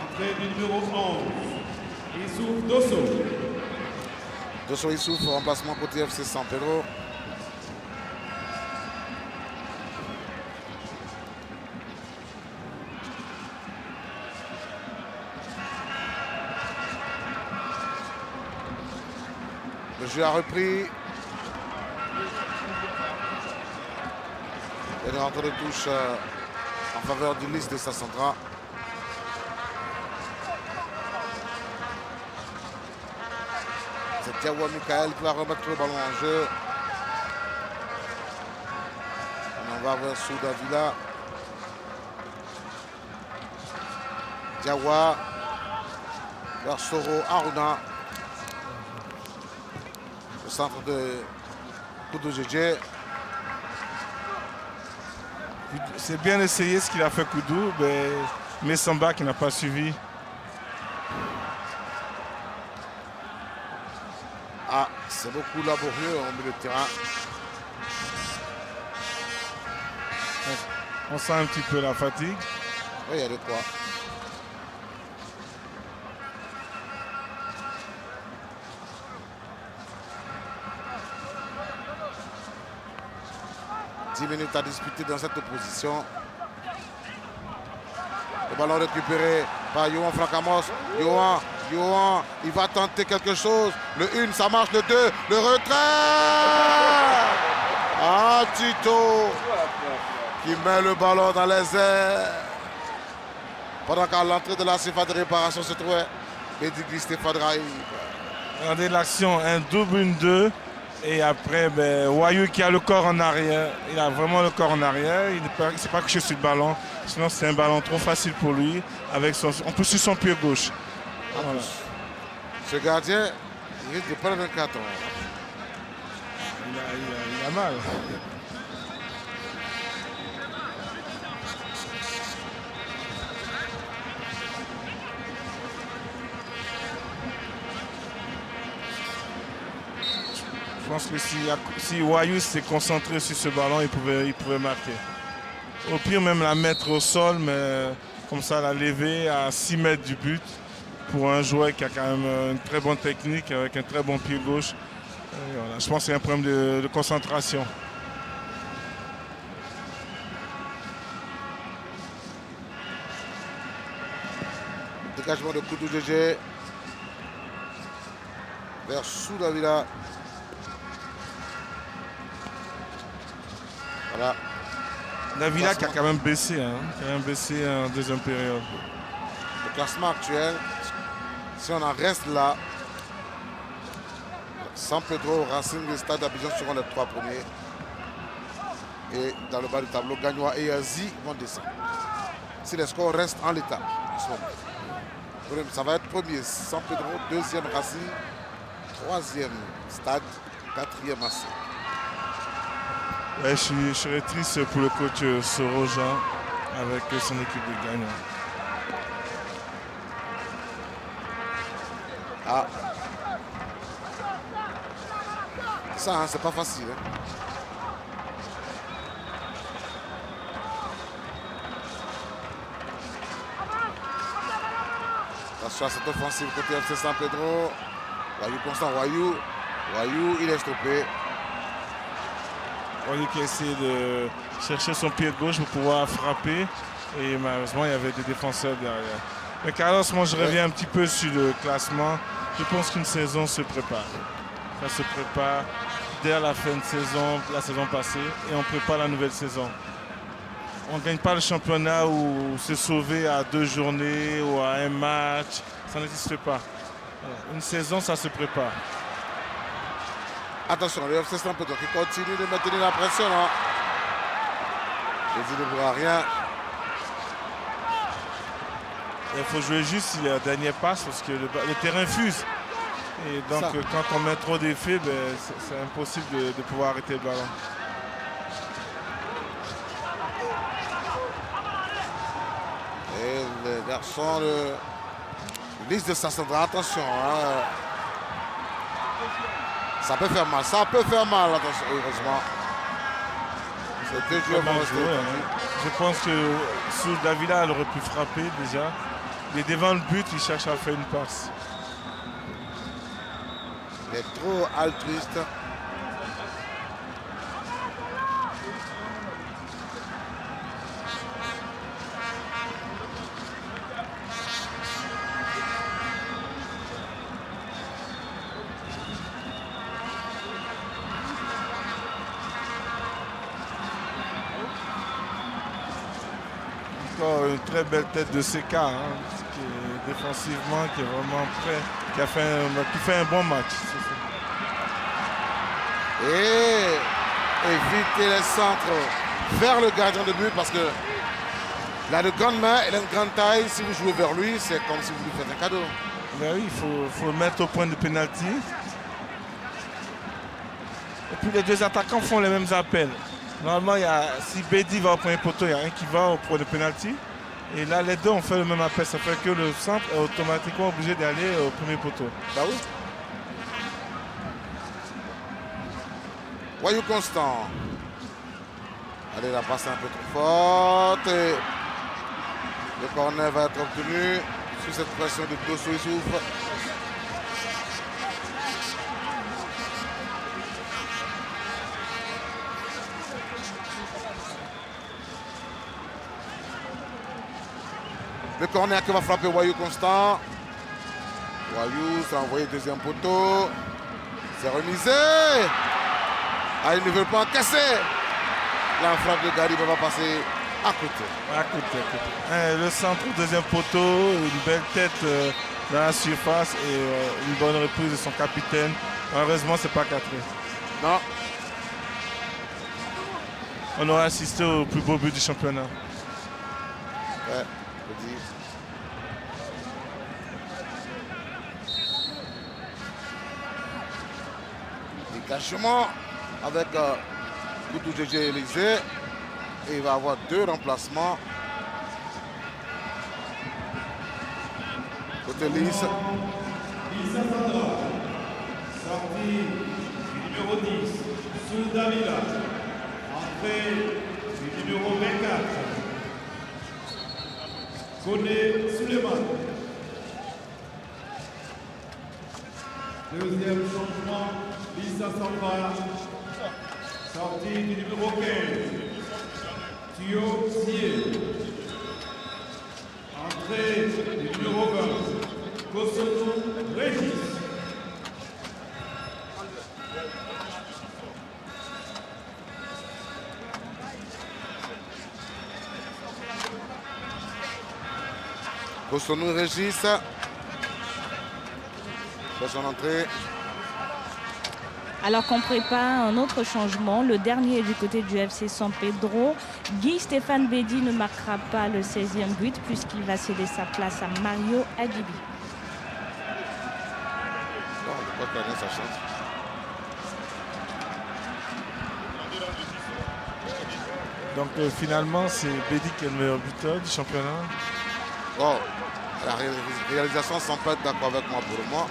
Entrée du numéro 11, Issouf Dosso. Dosso Issouf, remplacement côté FC San Pedro. Le jeu a repris. Et une rentre de touche en faveur du Lys de Sassandra. C'est Diawa Michael qui va remettre le ballon en jeu. On va vers Souda Villa. Diawa vers Soro Aruna. Le centre de Koudou Djedje. C'est bien essayé ce qu'il a fait Koudou, mais Samba qui n'a pas suivi. Ah, c'est beaucoup laborieux au milieu de terrain. On sent un petit peu la fatigue. Oui, il y a de quoi. « 10 minutes à disputer dans cette position. Le ballon récupéré par Yohan Francamos. Yohan, il va tenter quelque chose. Le 1, ça marche. Le 2, le retrait. Ah, Tito qui met le ballon dans les airs. Pendant qu'à l'entrée de la surface de réparation se trouvait Bédigli Stéphane Raïb. Regardez l'action, un double, une 2. Et après, Wayou qui a le corps en arrière. Il a vraiment le corps en arrière. Il ne s'est pas couché sur le ballon. Sinon, c'est un ballon trop facile pour lui. En plus, sur son pied gauche. Voilà. Ce gardien, il risque de prendre un carton. Il a mal. Je pense que si Wayou s'est concentré sur ce ballon, il pouvait marquer. Au pire, même la mettre au sol, mais comme ça, la lever à 6 mètres du but pour un joueur qui a quand même une très bonne technique avec un très bon pied gauche. Voilà. Je pense qu'il y a un problème de concentration. Dégagement de Koudou Djedje vers Soudavila. Voilà. Davila qui a quand même baissé, en deuxième période. Le classement actuel, si on en reste là, San Pedro, Racing et Stade d'Abidjan seront les 3 premiers. Et dans le bas du tableau, Gagnoa et Yazi vont descendre. Si les scores restent en l'état, ça va être premier San Pedro, deuxième Racing, troisième Stade, quatrième AC. Ouais, je serais triste pour le coach Sorojan avec son équipe de Gagnoa. Ah. Ça, hein, c'est pas facile. Hein. Attention à cette offensive côté FC San Pedro. Wayou constant, Wayou, il est stoppé. Wayou qui a essayé de chercher son pied gauche pour pouvoir frapper. Et malheureusement, il y avait des défenseurs derrière. Mais Carlos, moi je reviens un petit peu sur le classement. Je pense qu'une saison se prépare. Ça se prépare dès la fin de saison, la saison passée, et on prépare la nouvelle saison. On ne gagne pas le championnat ou se sauver à 2 journées ou à un match. Ça n'existe pas. Une saison, ça se prépare. Attention, le FC San Pedro qui continue de maintenir la pression. Hein. Je dis ne voit rien. Il faut jouer juste si la dernière passe parce que le terrain fuse. Et donc quand on met trop d'effets, c'est impossible de pouvoir arrêter le ballon. Et le garçon, le liste de Sassandra, attention. Hein. Ça peut faire mal, attention, heureusement. C'est 2 joueurs vont rester. Je pense que sous Davila, elle aurait pu frapper déjà. Il est devant le but, il cherche à faire une passe. Il est trop altruiste. Une très belle tête de CK, hein, qui est défensivement, qui est vraiment prêt, qui fait un bon match. Et éviter les centres vers le gardien de but parce que il a de grandes mains, il a une grande taille. Si vous jouez vers lui, c'est comme si vous lui faites un cadeau. Ben oui, il faut le mettre au point de pénalty. Et puis les deux attaquants font les mêmes appels. Normalement, si Bédi va au premier poteau, il y a un qui va pour le penalty. Et là, les deux ont fait le même appel. Ça fait que le centre est automatiquement obligé d'aller au premier poteau. Bah oui. Wayou Constant. Allez, la passe un peu trop forte. Et le corner va être obtenu sous cette pression de Dosso Issouf. Le corner qui va frapper Wayou Constant. Wayou s'est envoyé deuxième poteau. C'est remisé. Ah, il ne veut pas encaisser. La frappe de Gary va passer à côté. À côté. Le centre, deuxième poteau, une belle tête dans la surface et une bonne reprise de son capitaine. Heureusement, c'est pas cadré. Non. On aura assisté au plus beau but du championnat. Ouais, je dis. Dégagement avec Koudou Djé Élysée. Et il va avoir deux remplacements. Côté Lys. Lisa Sandra, sortie du numéro 10, Souda Villa. Entrée du numéro 24, Koné Suleiman. Deuxième changement, Lisa Sandra, sortie du numéro 15, Thio Sié. Entrée du numéro 20, Kosono Régis. Kosono Régis. Pour son entrée. Alors qu'on prépare un autre changement, le dernier du côté du FC San Pedro, Guy Stéphane Bédi ne marquera pas le 16e but puisqu'il va céder sa place à Mario Adibi. Non, on ne peut pas gagner sa chance. Donc finalement, c'est Bédi qui est le meilleur buteur du championnat. Oh, la réalisation sans pas être d'accord avec moi pour le moment.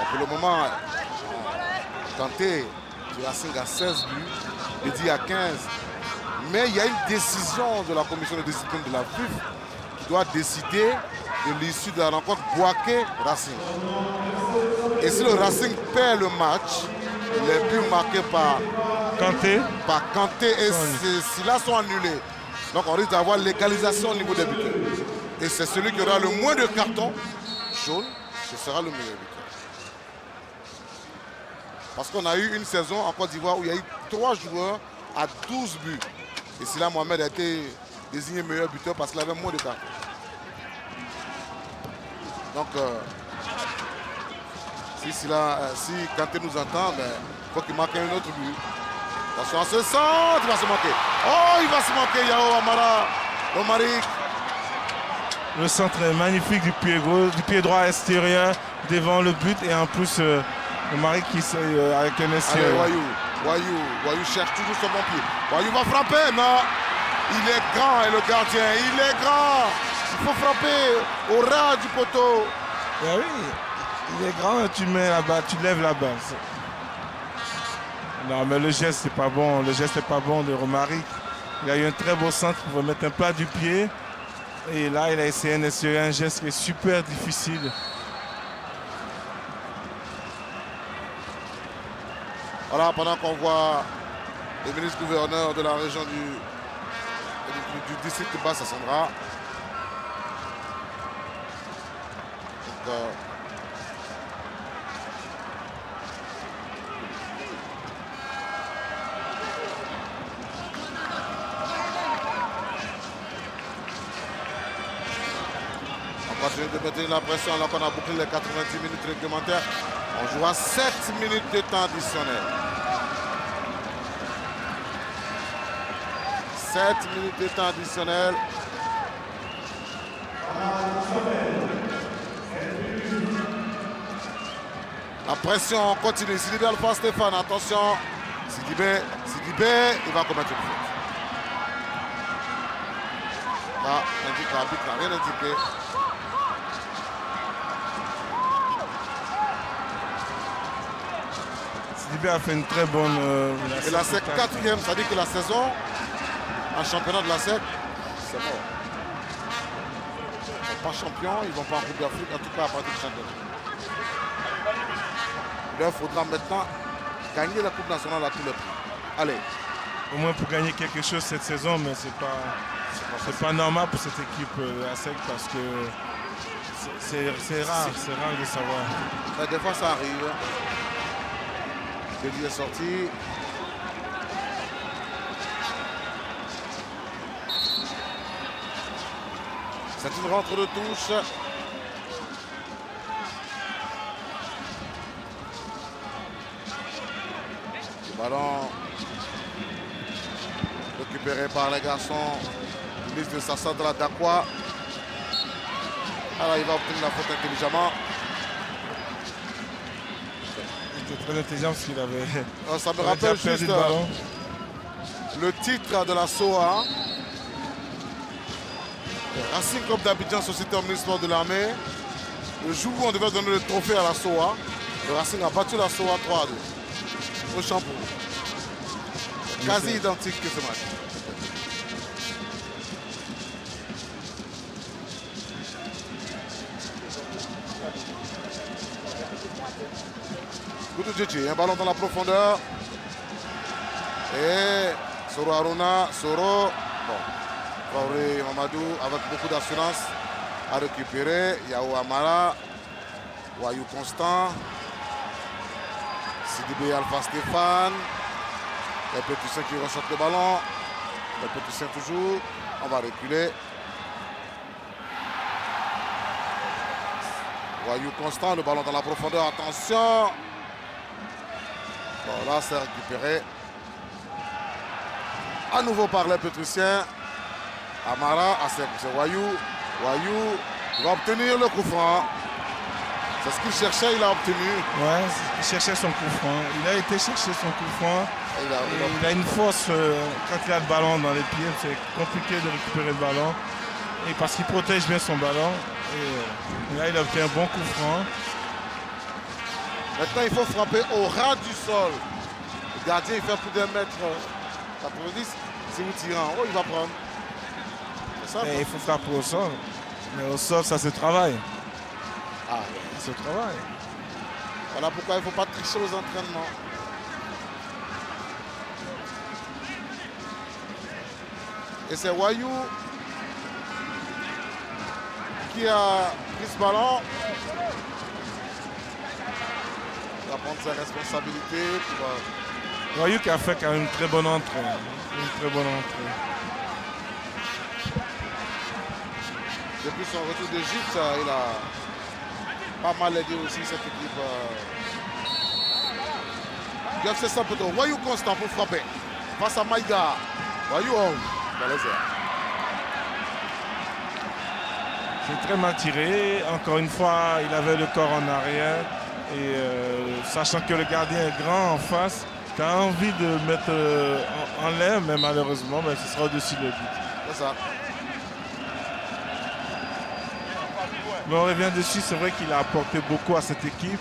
Pour le moment, Kanté du Racing a 16 buts, Bédi a 15. Mais il y a une décision de la commission de discipline de la FIF qui doit décider de l'issue de la rencontre Boaké-Racing. Et si le Racing perd le match, les buts marqués par Kanté et Silla sont annulés. Donc on risque d'avoir l'égalisation au niveau des buteurs. Et c'est celui qui aura le moins de cartons jaunes, ce sera le meilleur buteur. Parce qu'on a eu une saison en Côte d'Ivoire où il y a eu 3 joueurs à 12 buts. Et Silla Mohamed a été désigné meilleur buteur parce qu'il avait moins de cartons. Donc, si Kanté nous entend, il faut qu'il marque un autre but. Attention à ce centre, il va se manquer. Oh, il va se manquer, Yao Amara, Romaric. Le centre est magnifique du pied gauche, du pied droit extérieur devant le but et en plus Romaric qui avec un extérieur. Allez, Wayou cherche toujours son bon pied. Wayou va frapper, non. Il est grand, et le gardien, il est grand. Il faut frapper au ras du poteau. Ah oui, il est grand, tu mets la balle, tu lèves la balle. Non, mais le geste n'est pas bon. Le geste n'est pas bon de Romaric. Il a eu un très beau centre pour mettre un plat du pied. Et là, il a essayé d'assurer un geste qui est super difficile. Voilà, pendant qu'on voit le ministre-gouverneur de la région du district de Basse-Sassandra. On continue de maintenir la pression alors qu'on a bouclé les 90 minutes réglementaires. On joue à 7 minutes de temps additionnel. 7 minutes de temps additionnel. La pression continue. Sidibé Alpha Stéphane, attention. Sidibé, il va commettre une faute. Là, l'arbitre n'a rien indiqué. Sidibé a fait une très bonne... et la SEC 4e, ça dit que la saison en championnat de la SEC, c'est mort. Ils ne vont pas champions, ils ne vont pas en Coupe d'Afrique, en tout cas à partir du championnat. Il leur faudra maintenant gagner la Coupe nationale à tous les prix. Allez. Au moins pour gagner quelque chose cette saison, mais c'est pas normal pour cette équipe la SEC parce que c'est rare de savoir. Mais des fois ça arrive. Denis est sorti. C'est une rentre de touche. Le ballon récupéré par les garçons. Liste de Sassandra Dakwa. Alors il va obtenir la faute intelligemment. Il était très intelligent parce qu'il avait... Ça me rappelle juste le titre de la SOA. Racing Club d'Abidjan, Société Omnisport de l'Armée. Le jour où on devait donner le trophée à la SOA, le Racing a battu la SOA 3-2 au Champour. Quasi identique que ce match. Goudou, un ballon dans la profondeur. Et Soro Aruna, Soro. Bon. Fauré Mamadou avec beaucoup d'assurance à récupérer. Yao Amara. Wayou Constant. Sidibé Alpha Stéphane. Les Pétussiens qui ressortent le ballon. Les Pétussiens toujours. On va reculer. Wayou Constant, le ballon dans la profondeur. Attention. Bon, là, c'est récupéré. À nouveau par les Pétussiens. Amara, c'est Wayou. Wayou va obtenir le coup franc. C'est ce qu'il cherchait, il a obtenu. Ouais, il cherchait son coup franc. Il a été chercher son coup franc. Il a une force quand il a le ballon dans les pieds. C'est compliqué de récupérer le ballon. Et parce qu'il protège bien son ballon. Et là, il a obtenu un bon coup franc. Maintenant, il faut frapper au ras du sol. Le gardien, il fait plus d'un mètre 90. Si vous tirez en haut, il va prendre. Ça, il faut frapper au sol. Mais au sol, ça se travaille. Ah, ça se travaille. Voilà pourquoi il ne faut pas tricher aux entraînements. Et c'est Wayou qui a pris ce ballon. Il va prendre ses responsabilités. Wayou qui a fait quand même une très bonne entrée. Une très bonne entrée. Depuis son retour d'Égypte, il a pas mal aidé aussi cette équipe. Du FC San Pedro. Wayou Constant pour frapper. Face à Maïga. Wayou dans les airs. C'est très mal tiré. Encore une fois, il avait le corps en arrière. Et sachant que le gardien est grand en face, tu as envie de mettre en l'air, mais malheureusement, ce sera au-dessus de but. C'est ça. Mais on revient dessus, c'est vrai qu'il a apporté beaucoup à cette équipe.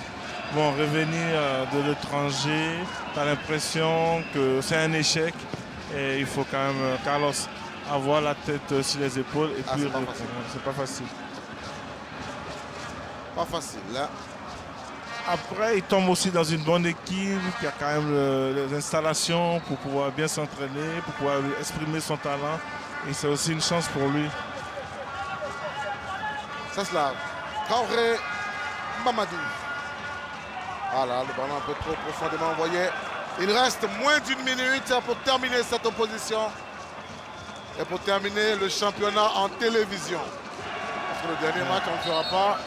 Bon, revenir de l'étranger, tu as l'impression que c'est un échec. Et il faut quand même, Carlos, avoir la tête sur les épaules et puis c'est pas facile. Pas facile, là. Après, il tombe aussi dans une bonne équipe qui a quand même les installations pour pouvoir bien s'entraîner, pour pouvoir exprimer son talent. Et c'est aussi une chance pour lui. C'est cela. Traoré, Mamadou. Ah là, le ballon un peu trop profondément envoyé. Il reste moins d'une minute pour terminer cette opposition. Et pour terminer le championnat en télévision. Parce que le dernier match, on ne le fera pas.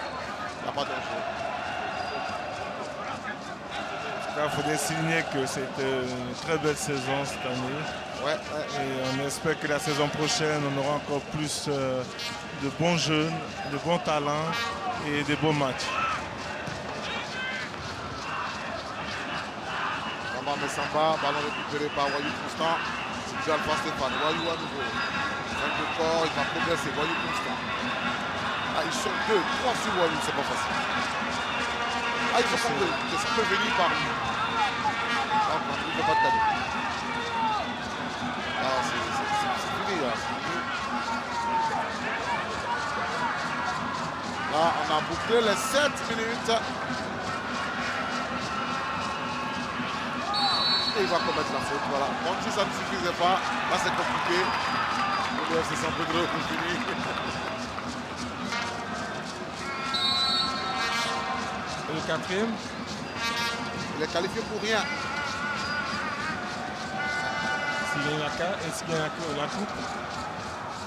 Il n'y a pas d'enjeu. Il faudrait souligner que c'était une très belle saison cette année. Ouais. Et on espère que la saison prochaine, on aura encore plus de bons jeunes, de bons talents et de beaux matchs. Samba, ballon récupéré par Wayou Constant. C'est Alpha Stéphane. Wayou à nouveau. 5 de corps, il va progresser. Wayou Constant. Ah, ils sont 2, 3 sur Wayou, c'est pas facile. Ah, il faut que ça peut venir par lui. Ah, il ne faut pas de cadeau. Ah, c'est fini, là. Là, on a bouclé les 7 minutes. Et il va commettre la faute, voilà. Donc si ça ne suffisait pas, là c'est compliqué. Le FC San Pedro continue. Et le quatrième? Il est qualifié pour rien. S'il gagne est-ce qu'il gagne la coupe?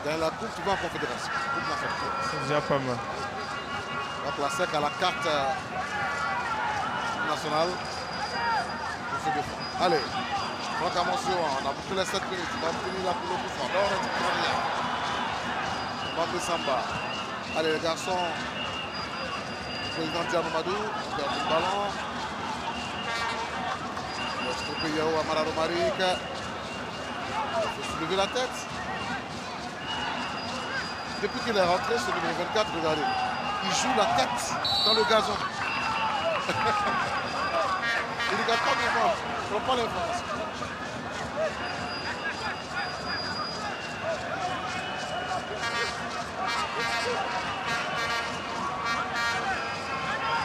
Dans la coupe, tu vas en confédération. Coupe nationale. C'est déjà pas mal. Donc la SEC a la carte nationale. Allez, Franck Amoncio, on a bouclé les 7 minutes. On va obtenir la couleur pour Fond. Bambé Samba. Allez, les garçons. Président Diano Madou, on garde le ballon. Le Stropé Yao Amara Romaric. Il faut soulever la tête. Depuis qu'il est rentré, ce numéro 24, regardez, il joue la tête dans le gazon. Il ne regarde pas devant, il ne prend pas l'information.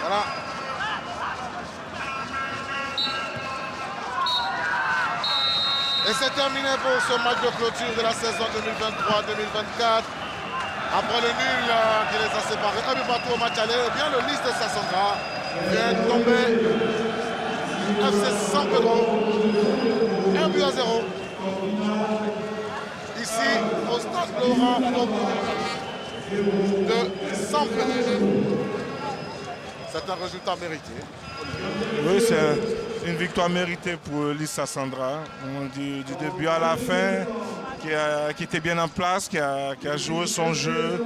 Voilà. Et c'est terminé pour ce match de clôture de la saison 2023-2024. Après le nul qui les a séparés, un but partout au match aller, eh bien le Lys de Sassandra vient de tomber. FC San Pedro, 1 but à 0. Ici, au stade Laurent Gbagbo de San Pedro. C'est un résultat mérité. Oui, c'est une victoire méritée pour Lys Sassandra. Du début à la fin, qui était bien en place, qui a joué son jeu.